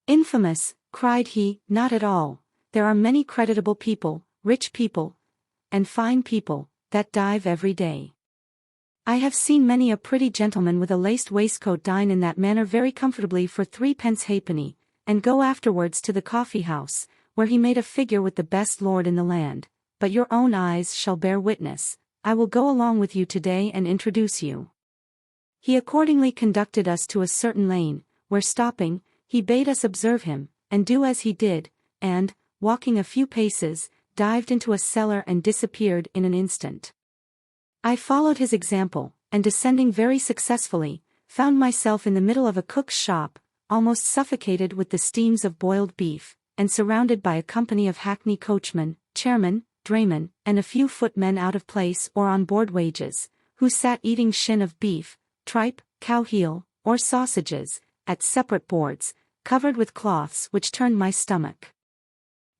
[SPEAKER 1] Infamous, cried he, not at all. There are many creditable people, rich people, and fine people, that dive every day. I have seen many a pretty gentleman with a laced waistcoat dine in that manner very comfortably for 3d halfpenny, and go afterwards to the coffee-house, where he made a figure with the best lord in the land. But your own eyes shall bear witness. I will go along with you today and introduce you. He accordingly conducted us to a certain lane, where stopping, he bade us observe him, and do as he did, and, walking a few paces, dived into a cellar and disappeared in an instant. I followed his example, and descending very successfully, found myself in the middle of a cook's shop, almost suffocated with the steams of boiled beef, and surrounded by a company of hackney coachmen, chairmen, draymen, and a few footmen out of place or on board wages, who sat eating shin of beef, tripe, cow heel, or sausages, at separate boards, covered with cloths which turned my stomach.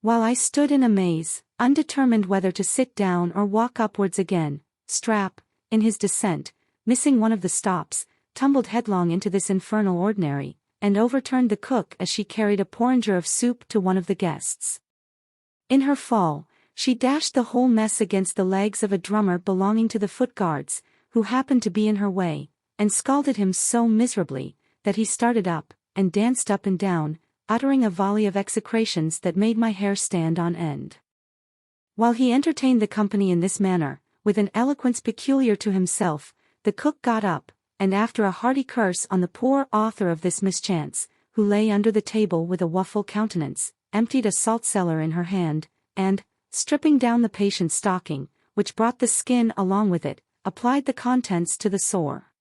[SPEAKER 1] While I stood in amaze, undetermined whether to sit down or walk upwards again, Strap, in his descent, missing one of the stops, tumbled headlong into this infernal ordinary, and overturned the cook as she carried a porringer of soup to one of the guests. In her fall, she dashed the whole mess against the legs of a drummer belonging to the foot guards, who happened to be in her way, and scalded him so miserably, that he started up, and danced up and down, uttering a volley of execrations that made my hair stand on end. While he entertained the company in this manner, with an eloquence peculiar to himself, the cook got up, and after a hearty curse on the poor author of this mischance, who lay under the table with a waffle countenance, emptied a salt-cellar in her hand, and, stripping down the patient's stocking, which brought the skin along with it, applied the contents to the sore.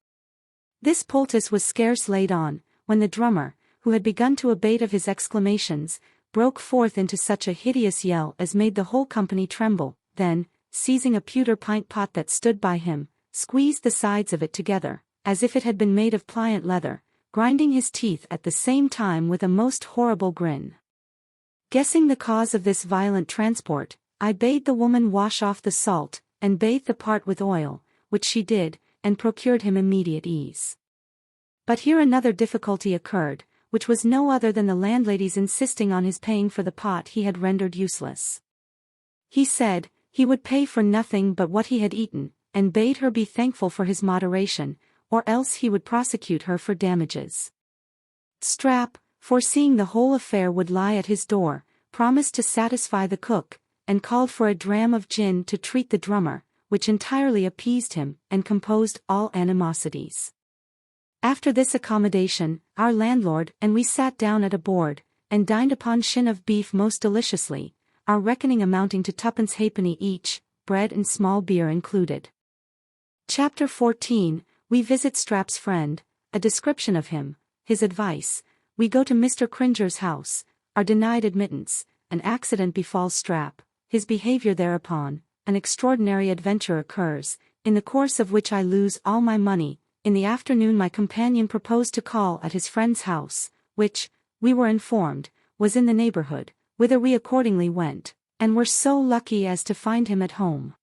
[SPEAKER 1] This poultice was scarce laid on, when the drummer, who had begun to abate of his exclamations, broke forth into such a hideous yell as made the whole company tremble. Then, seizing a pewter pint pot that stood by him, squeezed the sides of it together, as if it had been made of pliant leather, grinding his teeth at the same time with a most horrible grin. Guessing the cause of this violent transport, I bade the woman wash off the salt, and bathe the part with oil, which she did, and procured him immediate ease. But here another difficulty occurred, which was no other than the landlady's insisting on his paying for the pot he had rendered useless. He said, he would pay for nothing but what he had eaten, and bade her be thankful for his moderation, or else he would prosecute her for damages. Strap, foreseeing the whole affair would lie at his door, promised to satisfy the cook, and called for a dram of gin to treat the drummer, which entirely appeased him and composed all animosities. After this accommodation, our landlord and we sat down at a board, and dined upon shin of beef most deliciously, our reckoning amounting to 2 halfpenny each, bread and small beer included. Chapter 14, we visit Strap's friend, a description of him, his advice, we go to Mr. Cringer's house, are denied admittance, an accident befalls Strap, his behavior thereupon, an extraordinary adventure occurs, in the course of which I lose all my money. In the afternoon my companion proposed to call at his friend's house, which, we were informed, was in the neighborhood, whither we accordingly went, and were so lucky as to find him at home.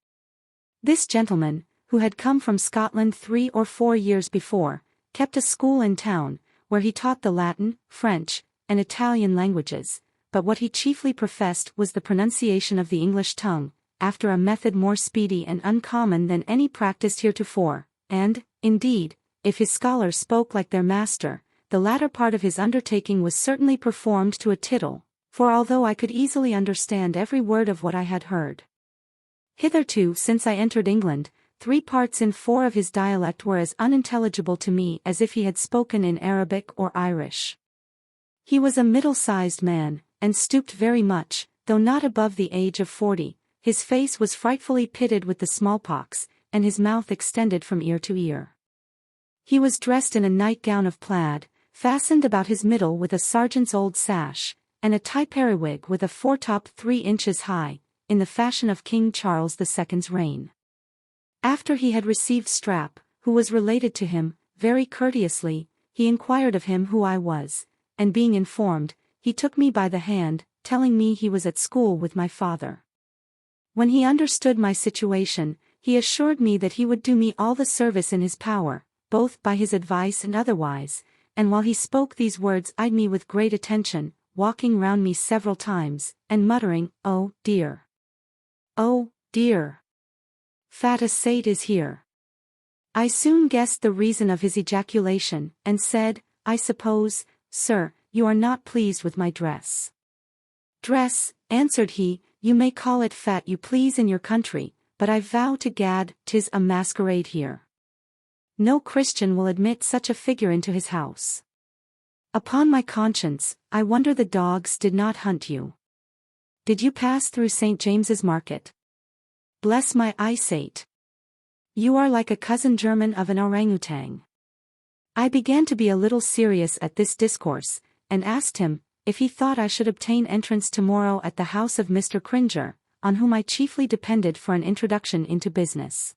[SPEAKER 1] This gentleman, who had come from Scotland 3 or 4 years before, kept a school in town, where he taught the Latin, French, and Italian languages, but what he chiefly professed was the pronunciation of the English tongue, after a method more speedy and uncommon than any practiced heretofore, and, indeed, if his scholars spoke like their master, the latter part of his undertaking was certainly performed to a tittle, for although I could easily understand every word of what I had heard. Hitherto since I entered England, 3 parts in 4 of his dialect were as unintelligible to me as if he had spoken in Arabic or Irish. He was a middle-sized man, and stooped very much, though not above the age of 40, his face was frightfully pitted with the smallpox, and his mouth extended from ear to ear. He was dressed in a nightgown of plaid, fastened about his middle with a sergeant's old sash, and a tie periwig with a foretop 3 inches high, in the fashion of King Charles II's reign. After he had received Strap, who was related to him, very courteously, he inquired of him who I was, and being informed, he took me by the hand, telling me he was at school with my father. When he understood my situation, he assured me that he would do me all the service in his power, both by his advice and otherwise, and while he spoke these words eyed me with great attention, walking round me several times, and muttering, "Oh, dear! Oh, dear! Fat a sate is here." I soon guessed the reason of his ejaculation, and said, "I suppose, sir, you are not pleased with my dress." "Dress," answered he, "you may call it fat you please in your country, but I vow to Gad, 'tis a masquerade here. No Christian will admit such a figure into his house. Upon my conscience, I wonder the dogs did not hunt you. Did you pass through St. James's Market? Bless my eyesight! You are like a cousin german of an orangutan." I began to be a little serious at this discourse, and asked him, if he thought I should obtain entrance tomorrow at the house of Mr. Cringer, on whom I chiefly depended for an introduction into business.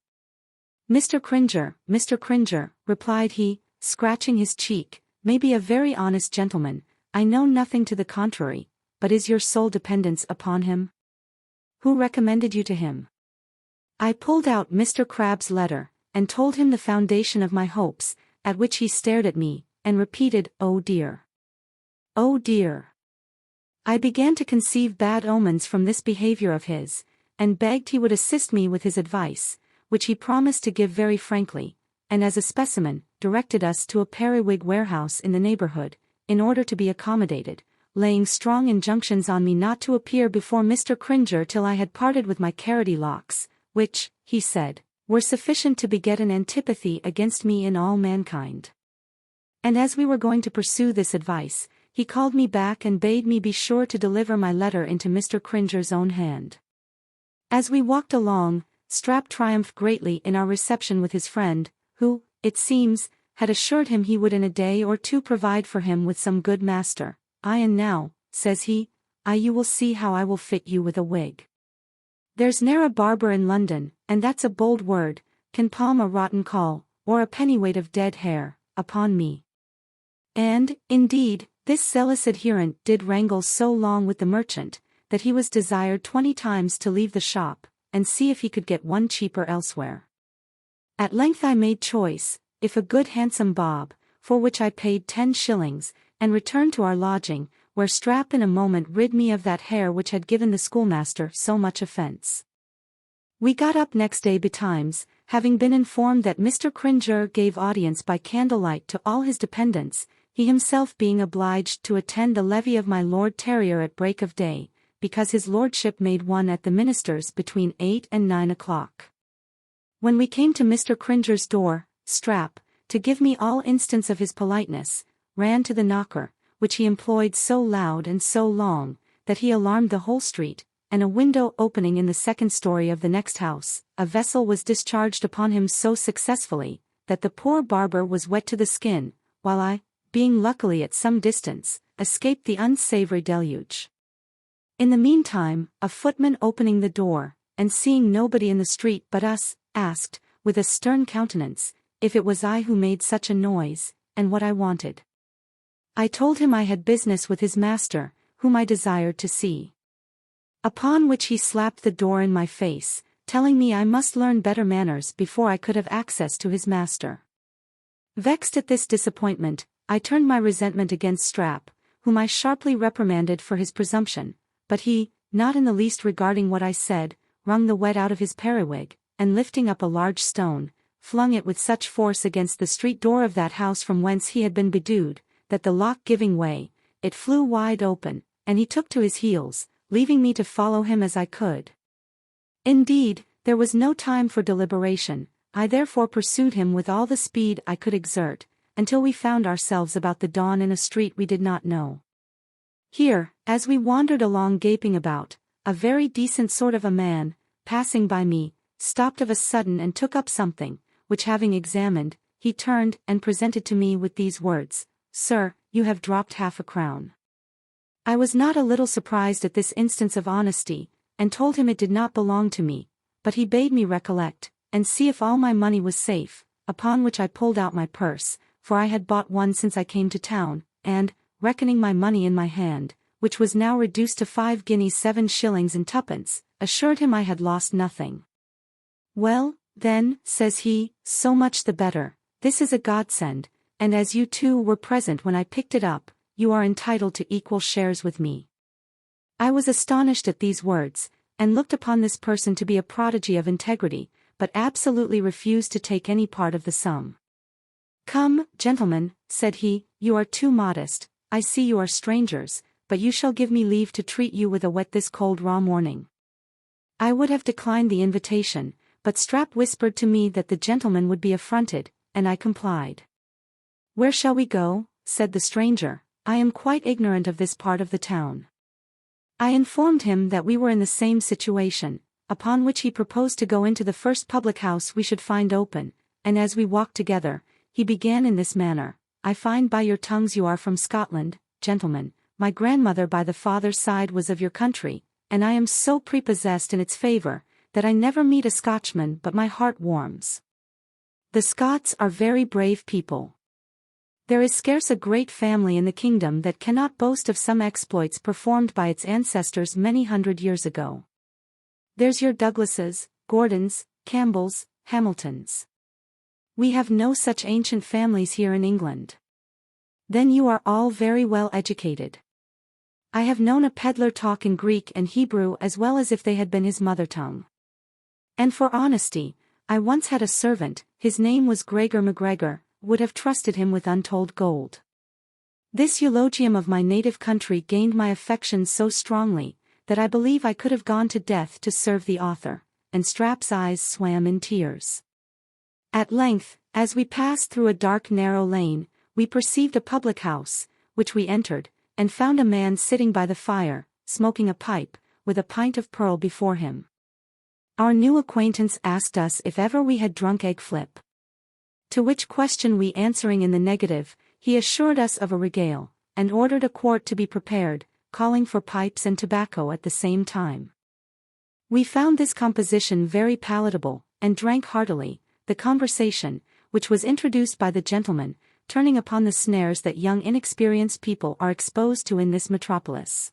[SPEAKER 1] Mr. Cringer, replied he, scratching his cheek, may be a very honest gentleman, I know nothing to the contrary, but is your sole dependence upon him? Who recommended you to him? I pulled out Mr. Crabbe's letter, and told him the foundation of my hopes, at which he stared at me, and repeated, "Oh dear! Oh dear!" I began to conceive bad omens from this behavior of his, and begged he would assist me with his advice, which he promised to give very frankly, and as a specimen, directed us to a periwig warehouse in the neighborhood, in order to be accommodated, laying strong injunctions on me not to appear before Mr. Cringer till I had parted with my carroty locks, which, he said, were sufficient to beget an antipathy against me in all mankind. And as we were going to pursue this advice, he called me back and bade me be sure to deliver my letter into Mr. Cringer's own hand. As we walked along, Strap triumphed greatly in our reception with his friend, who, it seems, had assured him he would in a day or 2 provide for him with some good master. And now, says he, you will see how I will fit you with a wig. There's ne'er a barber in London, and that's a bold word, can palm a rotten caul, or a pennyweight of dead hair, upon me. And, indeed, this zealous adherent did wrangle so long with the merchant, that he was desired 20 times to leave the shop, and see if he could get one cheaper elsewhere. At length I made choice, if a good handsome bob, for which I paid 10 shillings, and returned to our lodging, where Strap in a moment rid me of that hair which had given the schoolmaster so much offence. We got up next day betimes, having been informed that Mr. Cringer gave audience by candlelight to all his dependents, he himself being obliged to attend the levee of my Lord Terrier at break of day, because his lordship made one at the minister's between 8 and 9 o'clock. When we came to Mr. Cringer's door, Strap, to give me all instance of his politeness, ran to the knocker, which he employed so loud and so long, that he alarmed the whole street, and a window opening in the second story of the next house, a vessel was discharged upon him so successfully, that the poor barber was wet to the skin, while I, being luckily at some distance, escaped the unsavory deluge. In the meantime, a footman opening the door, and seeing nobody in the street but us, asked, with a stern countenance, if it was I who made such a noise, and what I wanted. I told him I had business with his master, whom I desired to see. Upon which he slapped the door in my face, telling me I must learn better manners before I could have access to his master. Vexed at this disappointment, I turned my resentment against Strap, whom I sharply reprimanded for his presumption, but he, not in the least regarding what I said, wrung the wet out of his periwig, and lifting up a large stone, flung it with such force against the street door of that house from whence he had been bedewed, that the lock giving way, it flew wide open, and he took to his heels, leaving me to follow him as I could. Indeed, there was no time for deliberation. I therefore pursued him with all the speed I could exert, until we found ourselves about the dawn in a street we did not know. Here, as we wandered along gaping about, a very decent sort of a man, passing by me, stopped of a sudden and took up something, which having examined, he turned and presented to me with these words, "Sir, you have dropped half a crown." I was not a little surprised at this instance of honesty, and told him it did not belong to me, but he bade me recollect, and see if all my money was safe, upon which I pulled out my purse, for I had bought one since I came to town, and, reckoning my money in my hand, which was now reduced to 5 guineas 7 shillings and twopence, assured him I had lost nothing. "Well, then," says he, "so much the better, this is a godsend, and as you two were present when I picked it up, you are entitled to equal shares with me." I was astonished at these words, and looked upon this person to be a prodigy of integrity, but absolutely refused to take any part of the sum. "Come, gentlemen," said he, "you are too modest, I see you are strangers, but you shall give me leave to treat you with a wet this cold raw morning." I would have declined the invitation, but Strap whispered to me that the gentleman would be affronted, and I complied. "Where shall we go?" said the stranger. "I am quite ignorant of this part of the town." I informed him that we were in the same situation, upon which he proposed to go into the first public house we should find open, and as we walked together, he began in this manner, "I find by your tongues you are from Scotland, gentlemen. My grandmother by the father's side was of your country, and I am so prepossessed in its favor, that I never meet a Scotchman but my heart warms. The Scots are very brave people. There is scarce a great family in the kingdom that cannot boast of some exploits performed by its ancestors many hundred years ago. There's your Douglases, Gordons, Campbells, Hamiltons. We have no such ancient families here in England. Then you are all very well educated. I have known a peddler talk in Greek and Hebrew as well as if they had been his mother tongue. And for honesty, I once had a servant, his name was Gregor MacGregor, would have trusted him with untold gold." This eulogium of my native country gained my affection so strongly, that I believe I could have gone to death to serve the author, and Strap's eyes swam in tears. At length, as we passed through a dark narrow lane, we perceived a public house, which we entered, and found a man sitting by the fire, smoking a pipe, with a pint of purl before him. Our new acquaintance asked us if ever we had drunk egg flip. To which question we answering in the negative, he assured us of a regale, and ordered a quart to be prepared, calling for pipes and tobacco at the same time. We found this composition very palatable, and drank heartily, the conversation, which was introduced by the gentleman, turning upon the snares that young inexperienced people are exposed to in this metropolis.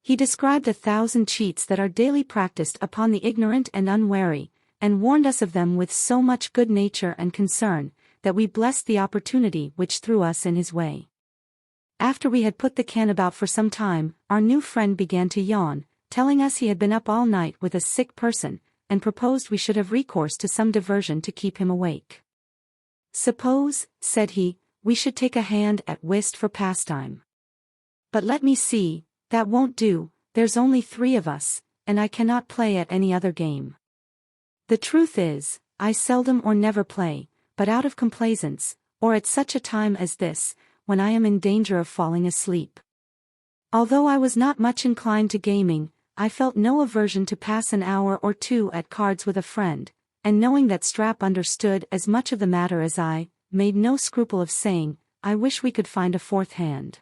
[SPEAKER 1] He described 1,000 cheats that are daily practiced upon the ignorant and unwary, and warned us of them with so much good nature and concern, that we blessed the opportunity which threw us in his way. After we had put the can about for some time, our new friend began to yawn, telling us he had been up all night with a sick person, and proposed we should have recourse to some diversion to keep him awake. "Suppose," said he, "we should take a hand at whist for pastime. But let me see, that won't do, there's only 3 of us, and I cannot play at any other game. The truth is, I seldom or never play, but out of complaisance, or at such a time as this, when I am in danger of falling asleep. Although I was not much inclined to gaming, I felt no aversion to pass an hour or two at cards with a friend, and knowing that Strap understood as much of the matter as I, made no scruple of saying, "I wish we could find a fourth hand."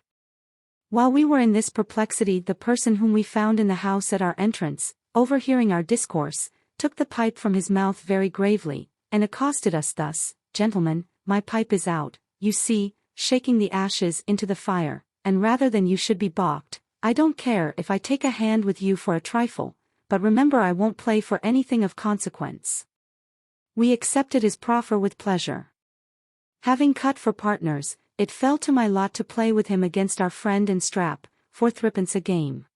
[SPEAKER 1] While we were in this perplexity, the person whom we found in the house at our entrance, overhearing our discourse, took the pipe from his mouth very gravely, and accosted us thus: "Gentlemen, my pipe is out, you see," shaking the ashes into the fire, "and rather than you should be balked, I don't care if I take a hand with you for a trifle, but remember I won't play for anything of consequence." We accepted his proffer with pleasure. Having cut for partners, it fell to my lot to play with him against our friend and Strap, for threepence a game.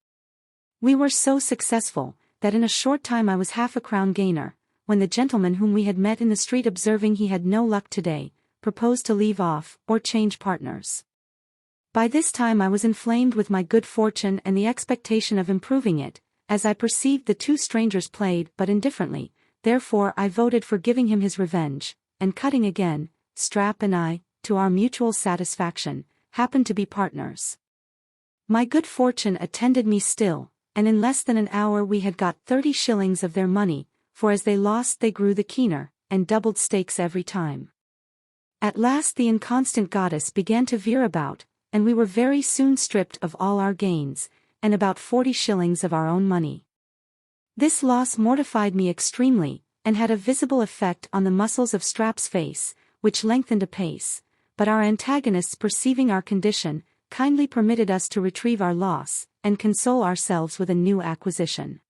[SPEAKER 1] We were so successful, that in a short time I was half a crown gainer, when the gentleman whom we had met in the street, observing he had no luck today, proposed to leave off, or change partners. By this time I was inflamed with my good fortune and the expectation of improving it, as I perceived the two strangers played but indifferently, therefore I voted for giving him his revenge, and cutting again, Strap and I, to our mutual satisfaction, happened to be partners. My good fortune attended me still, and in less than an hour we had got 30 shillings of their money, for as they lost they grew the keener, and doubled stakes every time. At last the inconstant goddess began to veer about, and we were very soon stripped of all our gains, and about 40 shillings of our own money. This loss mortified me extremely, and had a visible effect on the muscles of Strap's face, which lengthened apace, but our antagonists, perceiving our condition, kindly permitted us to retrieve our loss, and console ourselves with a new acquisition.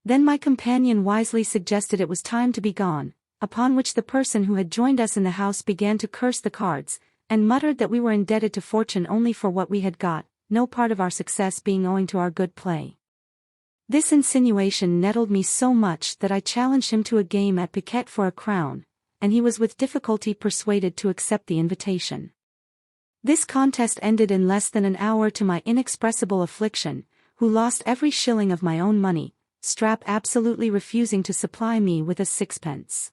[SPEAKER 1] Then my companion wisely suggested it was time to be gone, upon which the person who had joined us in the house began to curse the cards, and muttered that we were indebted to fortune only for what we had got, no part of our success being owing to our good play. This insinuation nettled me so much that I challenged him to a game at piquet for a crown, and he was with difficulty persuaded to accept the invitation. This contest ended in less than an hour, to my inexpressible affliction, who lost every shilling of my own money, Strap absolutely refusing to supply me with a sixpence.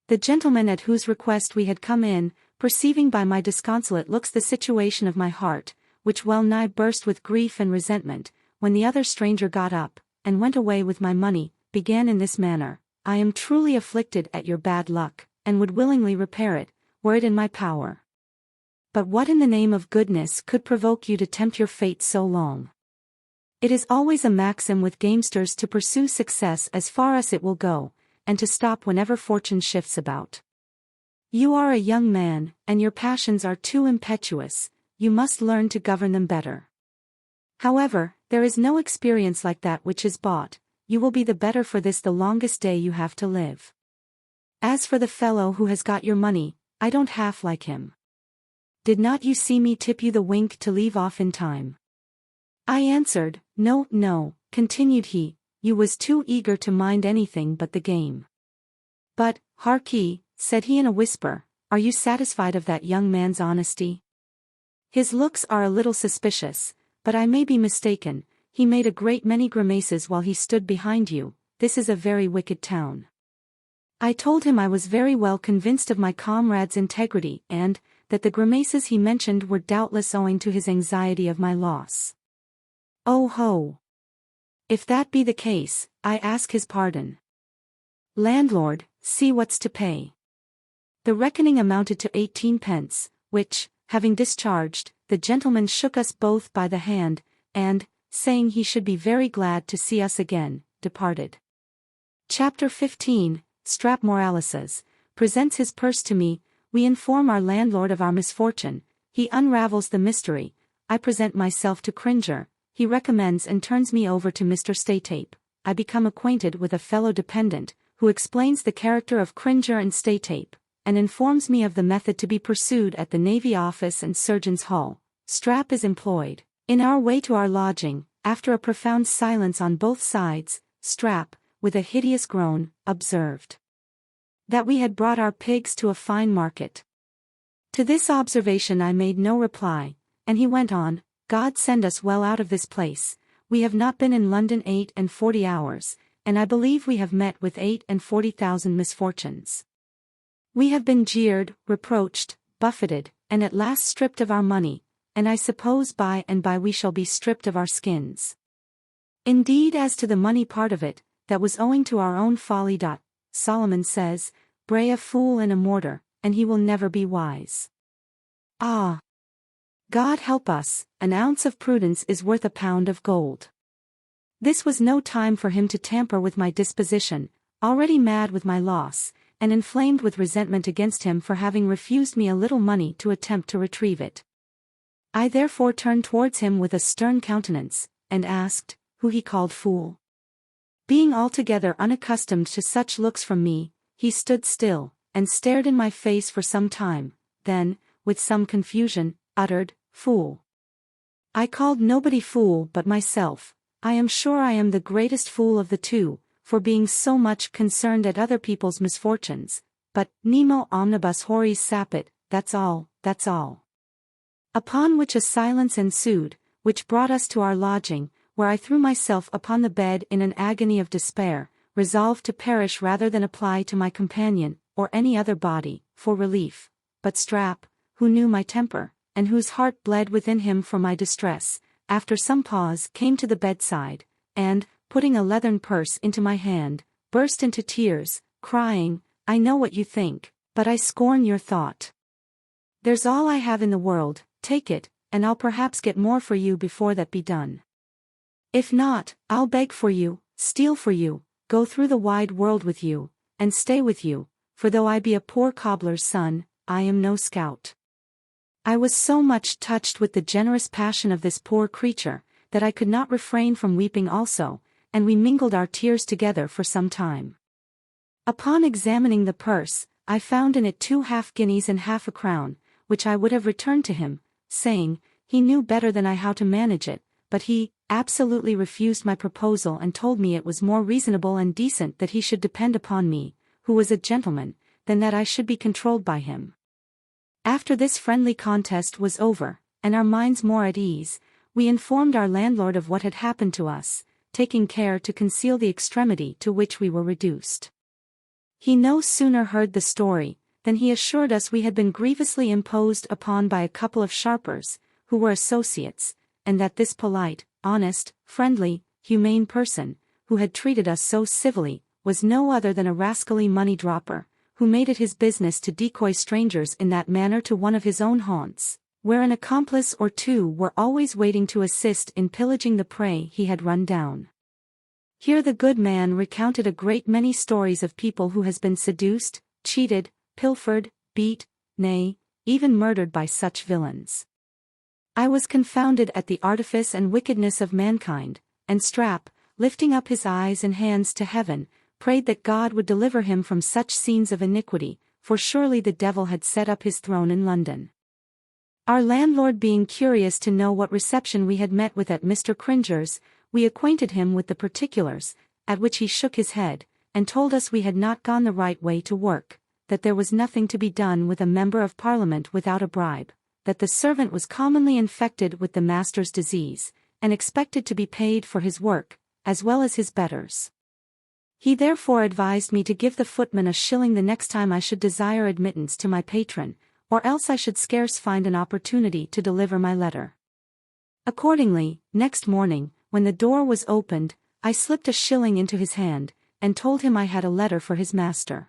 [SPEAKER 1] The gentleman at whose request we had come in, perceiving by my disconsolate looks the situation of my heart, which well nigh burst with grief and resentment, when the other stranger got up, and went away with my money, began in this manner: "I am truly afflicted at your bad luck, and would willingly repair it, were it in my power. But what in the name of goodness could provoke you to tempt your fate so long? It is always a maxim with gamesters to pursue success as far as it will go, and to stop whenever fortune shifts about. You are a young man, and your passions are too impetuous, you must learn to govern them better. However, there is no experience like that which is bought, you will be the better for this the longest day you have to live. As for the fellow who has got your money, I don't half like him. Did not you see me tip you the wink to leave off in time?" I answered, "No, no," continued he, "you was too eager to mind anything but the game. But, harkee," said he in a whisper, "are you satisfied of that young man's honesty? His looks are a little suspicious, but I may be mistaken, he made a great many grimaces while he stood behind you, this is a very wicked town." I told him I was very well convinced of my comrade's integrity, and that the grimaces he mentioned were doubtless owing to his anxiety of my loss. "Oh ho! If that be the case, I ask his pardon. Landlord, see what's to pay." The reckoning amounted to 18 pence, which, having discharged, the gentleman shook us both by the hand, and, saying he should be very glad to see us again, departed. Chapter 15, Strap Moralises, presents his purse to me, we inform our landlord of our misfortune, he unravels the mystery, I present myself to Cringer, he recommends and turns me over to Mr. Staytape, I become acquainted with a fellow dependent, who explains the character of Cringer and Staytape, and informs me of the method to be pursued at the Navy Office and Surgeon's Hall. Strap is employed. In our way to our lodging, after a profound silence on both sides, Strap, with a hideous groan, observed that we had brought our pigs to a fine market. To this observation I made no reply, and he went on, "God send us well out of this place, we have not been in London 48 hours, and I believe we have met with 48,000 misfortunes. We have been jeered, reproached, buffeted, and at last stripped of our money, and I suppose by and by we shall be stripped of our skins. Indeed, as to the money part of it, that was owing to our own folly. Solomon says, "Bray a fool in a mortar, and he will never be wise." Ah! God help us, an ounce of prudence is worth a pound of gold. This was no time for him to tamper with my disposition, already mad with my loss, and inflamed with resentment against him for having refused me a little money to attempt to retrieve it. I therefore turned towards him with a stern countenance, and asked, who he called fool. Being altogether unaccustomed to such looks from me, he stood still, and stared in my face for some time, then, with some confusion, uttered, "Fool." I called nobody fool but myself. I am sure I am the greatest fool of the two, for being so much concerned at other people's misfortunes, but nemo omnibus horis sapit, that's all, that's all. Upon which a silence ensued, which brought us to our lodging, where I threw myself upon the bed in an agony of despair, resolved to perish rather than apply to my companion, or any other body, for relief. But Strap, who knew my temper, and whose heart bled within him for my distress, after some pause came to the bedside, and, putting a leathern purse into my hand, burst into tears, crying, "I know what you think, but I scorn your thought. There's all I have in the world, take it, and I'll perhaps get more for you before that be done. If not, I'll beg for you, steal for you, go through the wide world with you, and stay with you, for though I be a poor cobbler's son, I am no scout." I was so much touched with the generous passion of this poor creature, that I could not refrain from weeping also, and we mingled our tears together for some time. Upon examining the purse, I found in it 2 half-guineas and half a crown, which I would have returned to him, saying, he knew better than I how to manage it, but he absolutely refused my proposal and told me it was more reasonable and decent that he should depend upon me, who was a gentleman, than that I should be controlled by him. After this friendly contest was over, and our minds more at ease, we informed our landlord of what had happened to us, taking care to conceal the extremity to which we were reduced. He no sooner heard the story, than he assured us we had been grievously imposed upon by a couple of sharpers, who were associates, and that this polite, honest, friendly, humane person, who had treated us so civilly, was no other than a rascally money-dropper, who made it his business to decoy strangers in that manner to one of his own haunts, where an accomplice or two were always waiting to assist in pillaging the prey he had run down. Here the good man recounted a great many stories of people who has been seduced, cheated, pilfered, beat, nay, even murdered by such villains. I was confounded at the artifice and wickedness of mankind, and Strap, lifting up his eyes and hands to heaven, prayed that God would deliver him from such scenes of iniquity, for surely the devil had set up his throne in London. Our landlord being curious to know what reception we had met with at Mr. Cringer's, we acquainted him with the particulars, at which he shook his head, and told us we had not gone the right way to work, that there was nothing to be done with a member of Parliament without a bribe, that the servant was commonly infected with the master's disease, and expected to be paid for his work, as well as his betters. He therefore advised me to give the footman a shilling the next time I should desire admittance to my patron, or else I should scarce find an opportunity to deliver my letter. Accordingly, next morning, when the door was opened, I slipped a shilling into his hand, and told him I had a letter for his master.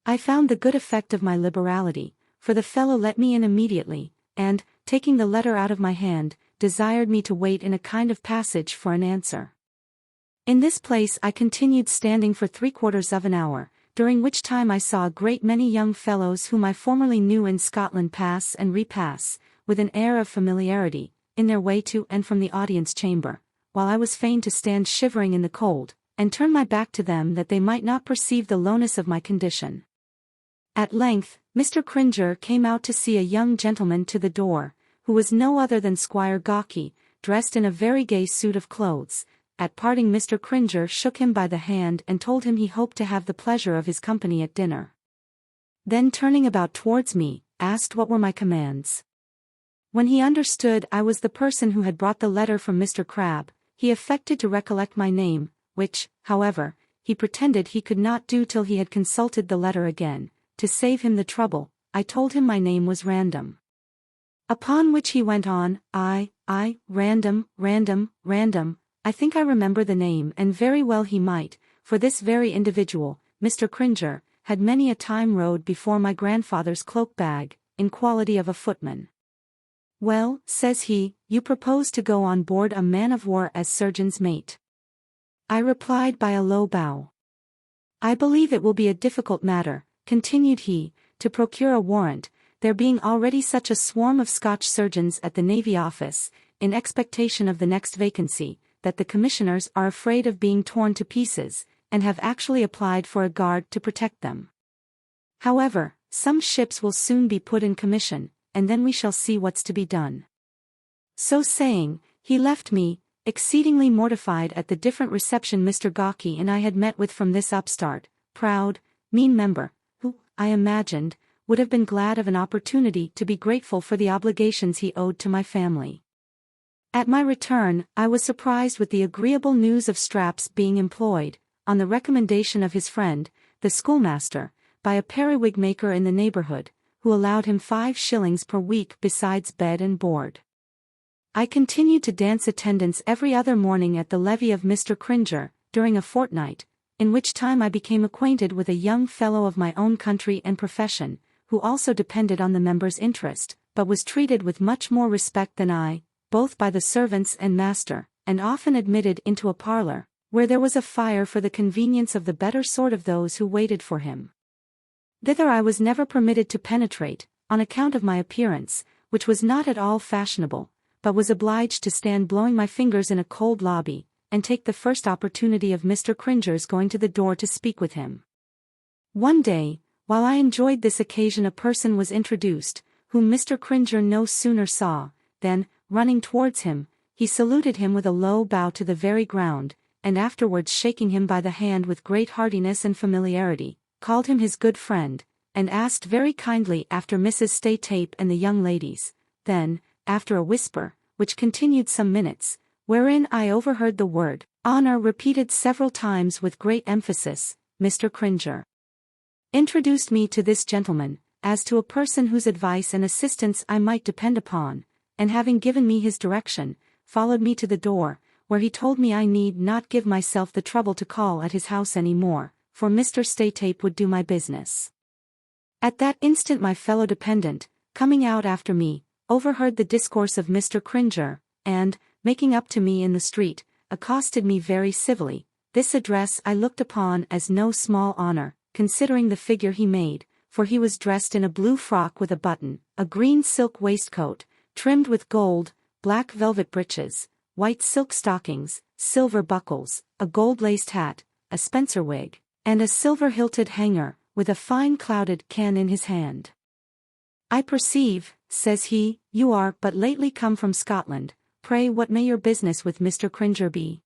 [SPEAKER 1] I found the good effect of my liberality, for the fellow let me in immediately, and, taking the letter out of my hand, desired me to wait in a kind of passage for an answer. In this place I continued standing for 3/4 of an hour, during which time I saw a great many young fellows whom I formerly knew in Scotland pass and repass, with an air of familiarity, in their way to and from the audience chamber, while I was fain to stand shivering in the cold, and turn my back to them that they might not perceive the lowness of my condition. At length, Mr. Cringer came out to see a young gentleman to the door, who was no other than Squire Gawky, dressed in a very gay suit of clothes. At parting Mr. Cringer shook him by the hand and told him he hoped to have the pleasure of his company at dinner. Then turning about towards me, asked what were my commands. When he understood I was the person who had brought the letter from Mr. Crabbe, he affected to recollect my name, which, however, he pretended he could not do till he had consulted the letter again. To save him the trouble, I told him my name was Random. Upon which he went on, Random, I think I remember the name, and very well he might, for this very individual, Mr. Cringer, had many a time rode before my grandfather's cloak-bag, in quality of a footman. Well, says he, you propose to go on board a man-of-war as surgeon's mate. I replied by a low bow. I believe it will be a difficult matter, continued he, to procure a warrant, there being already such a swarm of Scotch surgeons at the Navy Office, in expectation of the next vacancy, that the commissioners are afraid of being torn to pieces, and have actually applied for a guard to protect them. However, some ships will soon be put in commission, and then we shall see what's to be done. So saying, he left me, exceedingly mortified at the different reception Mr. Gawky and I had met with from this upstart, proud, mean member, who, I imagined, would have been glad of an opportunity to be grateful for the obligations he owed to my family. At my return, I was surprised with the agreeable news of Strap's being employed, on the recommendation of his friend, the schoolmaster, by a periwig maker in the neighborhood, who allowed him 5 shillings per week besides bed and board. I continued to dance attendance every other morning at the levee of Mr. Cringer, during a fortnight, in which time I became acquainted with a young fellow of my own country and profession, who also depended on the member's interest, but was treated with much more respect than I, both by the servants and master, and often admitted into a parlour, where there was a fire for the convenience of the better sort of those who waited for him. Thither I was never permitted to penetrate, on account of my appearance, which was not at all fashionable, but was obliged to stand blowing my fingers in a cold lobby, and take the first opportunity of Mr. Cringer's going to the door to speak with him. One day, while I enjoyed this occasion, a person was introduced, whom Mr. Cringer no sooner saw, than, running towards him, he saluted him with a low bow to the very ground, and afterwards shaking him by the hand with great heartiness and familiarity, called him his good friend, and asked very kindly after Mrs. Staytape and the young ladies. Then, after a whisper, which continued some minutes, wherein I overheard the word honor repeated several times with great emphasis, Mr. Cringer introduced me to this gentleman, as to a person whose advice and assistance I might depend upon, and having given me his direction, followed me to the door, where he told me I need not give myself the trouble to call at his house any more, for Mr. Staytape would do my business. At that instant my fellow dependent, coming out after me, overheard the discourse of Mr. Cringer, and, making up to me in the street, accosted me very civilly. This address I looked upon as no small honor, considering the figure he made, for he was dressed in a blue frock with a button, a green silk waistcoat, trimmed with gold, black velvet breeches, white silk stockings, silver buckles, a gold-laced hat, a spencer wig, and a silver-hilted hanger, with a fine clouded can in his hand. I perceive, says he, you are but lately come from Scotland. Pray, what may your business with Mr. Cringer be?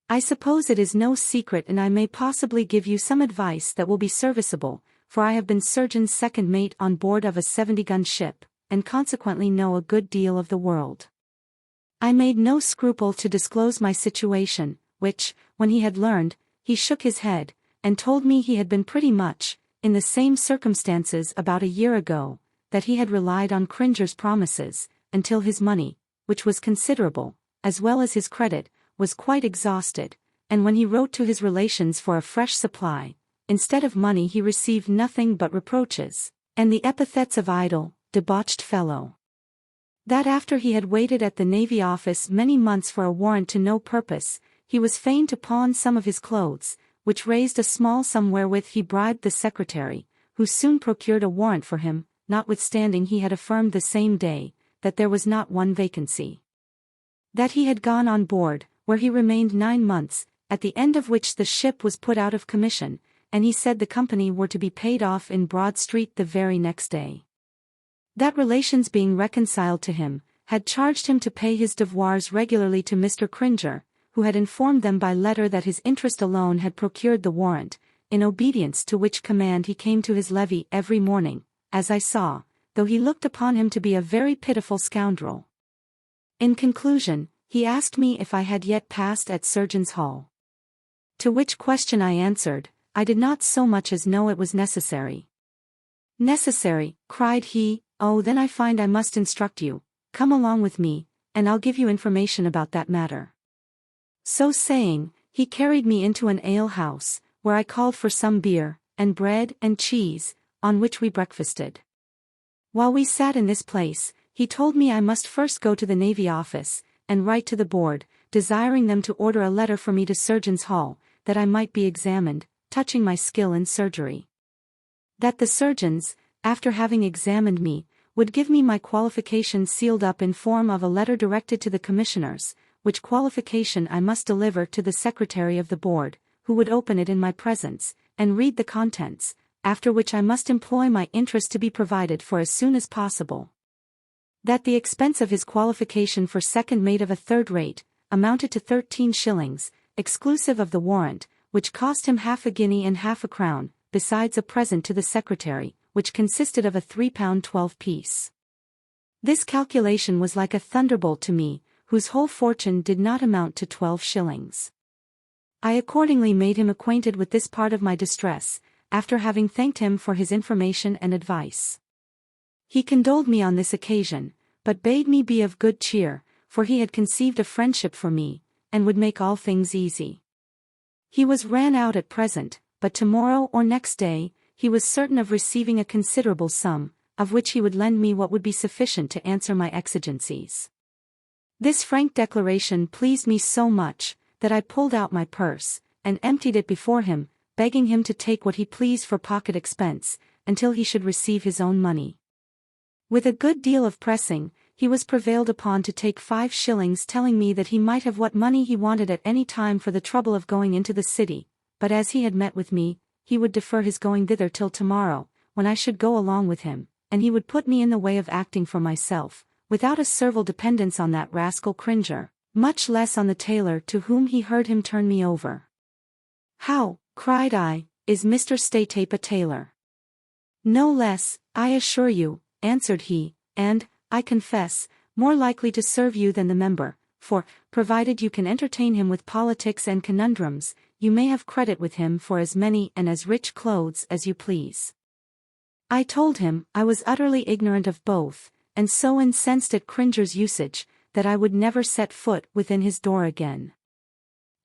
[SPEAKER 1] I suppose it is no secret, and I may possibly give you some advice that will be serviceable, for I have been surgeon's second mate on board of a 70-gun ship, and consequently know a good deal of the world. I made no scruple to disclose my situation, which, when he had learned, he shook his head, and told me he had been pretty much in the same circumstances about a year ago, that he had relied on Cringer's promises, until his money, which was considerable, as well as his credit, was quite exhausted, and when he wrote to his relations for a fresh supply, instead of money he received nothing but reproaches, and the epithets of idle, debauched fellow. That after he had waited at the Navy Office many months for a warrant to no purpose, he was fain to pawn some of his clothes, which raised a small sum wherewith he bribed the secretary, who soon procured a warrant for him, notwithstanding he had affirmed the same day, that there was not one vacancy. That he had gone on board, where he remained 9 months, at the end of which the ship was put out of commission, and he said the company were to be paid off in Broad Street the very next day. That relations being reconciled to him, had charged him to pay his devoirs regularly to Mr. Cringer, who had informed them by letter that his interest alone had procured the warrant, in obedience to which command he came to his levee every morning, as I saw, though he looked upon him to be a very pitiful scoundrel. In conclusion, he asked me if I had yet passed at Surgeon's Hall. To which question I answered, I did not so much as know it was necessary. Necessary, cried he, oh then I find I must instruct you, come along with me, and I'll give you information about that matter. So saying, he carried me into an ale-house, where I called for some beer, and bread and cheese, on which we breakfasted. While we sat in this place, he told me I must first go to the Navy office, and write to the board, desiring them to order a letter for me to Surgeons' Hall, that I might be examined, touching my skill in surgery. That the surgeons, after having examined me, would give me my qualification sealed up in form of a letter directed to the commissioners, which qualification I must deliver to the secretary of the board, who would open it in my presence, and read the contents, after which I must employ my interest to be provided for as soon as possible. That the expense of his qualification for second mate of a third rate, amounted to 13 shillings, exclusive of the warrant, which cost him half a guinea and half a crown, besides a present to the secretary, which consisted of a £3 12 piece. This calculation was like a thunderbolt to me, whose whole fortune did not amount to 12 shillings. I accordingly made him acquainted with this part of my distress, after having thanked him for his information and advice. He condoled me on this occasion, but bade me be of good cheer, for he had conceived a friendship for me, and would make all things easy. He was ran out at present, but tomorrow or next day, he was certain of receiving a considerable sum, of which he would lend me what would be sufficient to answer my exigencies. This frank declaration pleased me so much, that I pulled out my purse, and emptied it before him, begging him to take what he pleased for pocket expense, until he should receive his own money. With a good deal of pressing, he was prevailed upon to take 5 shillings, telling me that he might have what money he wanted at any time for the trouble of going into the city, but as he had met with me, he would defer his going thither till tomorrow, when I should go along with him, and he would put me in the way of acting for myself, without a servile dependence on that rascal Cringer, much less on the tailor to whom he heard him turn me over. How, cried I, is Mr. Staytape a tailor? No less, I assure you, answered he, and, I confess, more likely to serve you than the member, for, provided you can entertain him with politics and conundrums, you may have credit with him for as many and as rich clothes as you please. I told him I was utterly ignorant of both, and so incensed at Cringer's usage, that I would never set foot within his door again.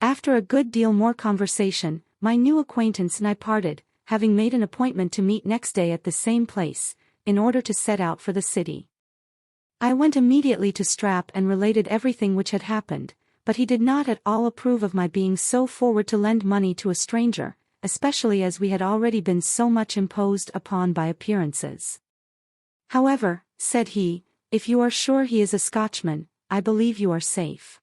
[SPEAKER 1] After a good deal more conversation, my new acquaintance and I parted, having made an appointment to meet next day at the same place, in order to set out for the city. I went immediately to Strap and related everything which had happened, but he did not at all approve of my being so forward to lend money to a stranger, especially as we had already been so much imposed upon by appearances. However, said he, if you are sure he is a Scotchman, I believe you are safe.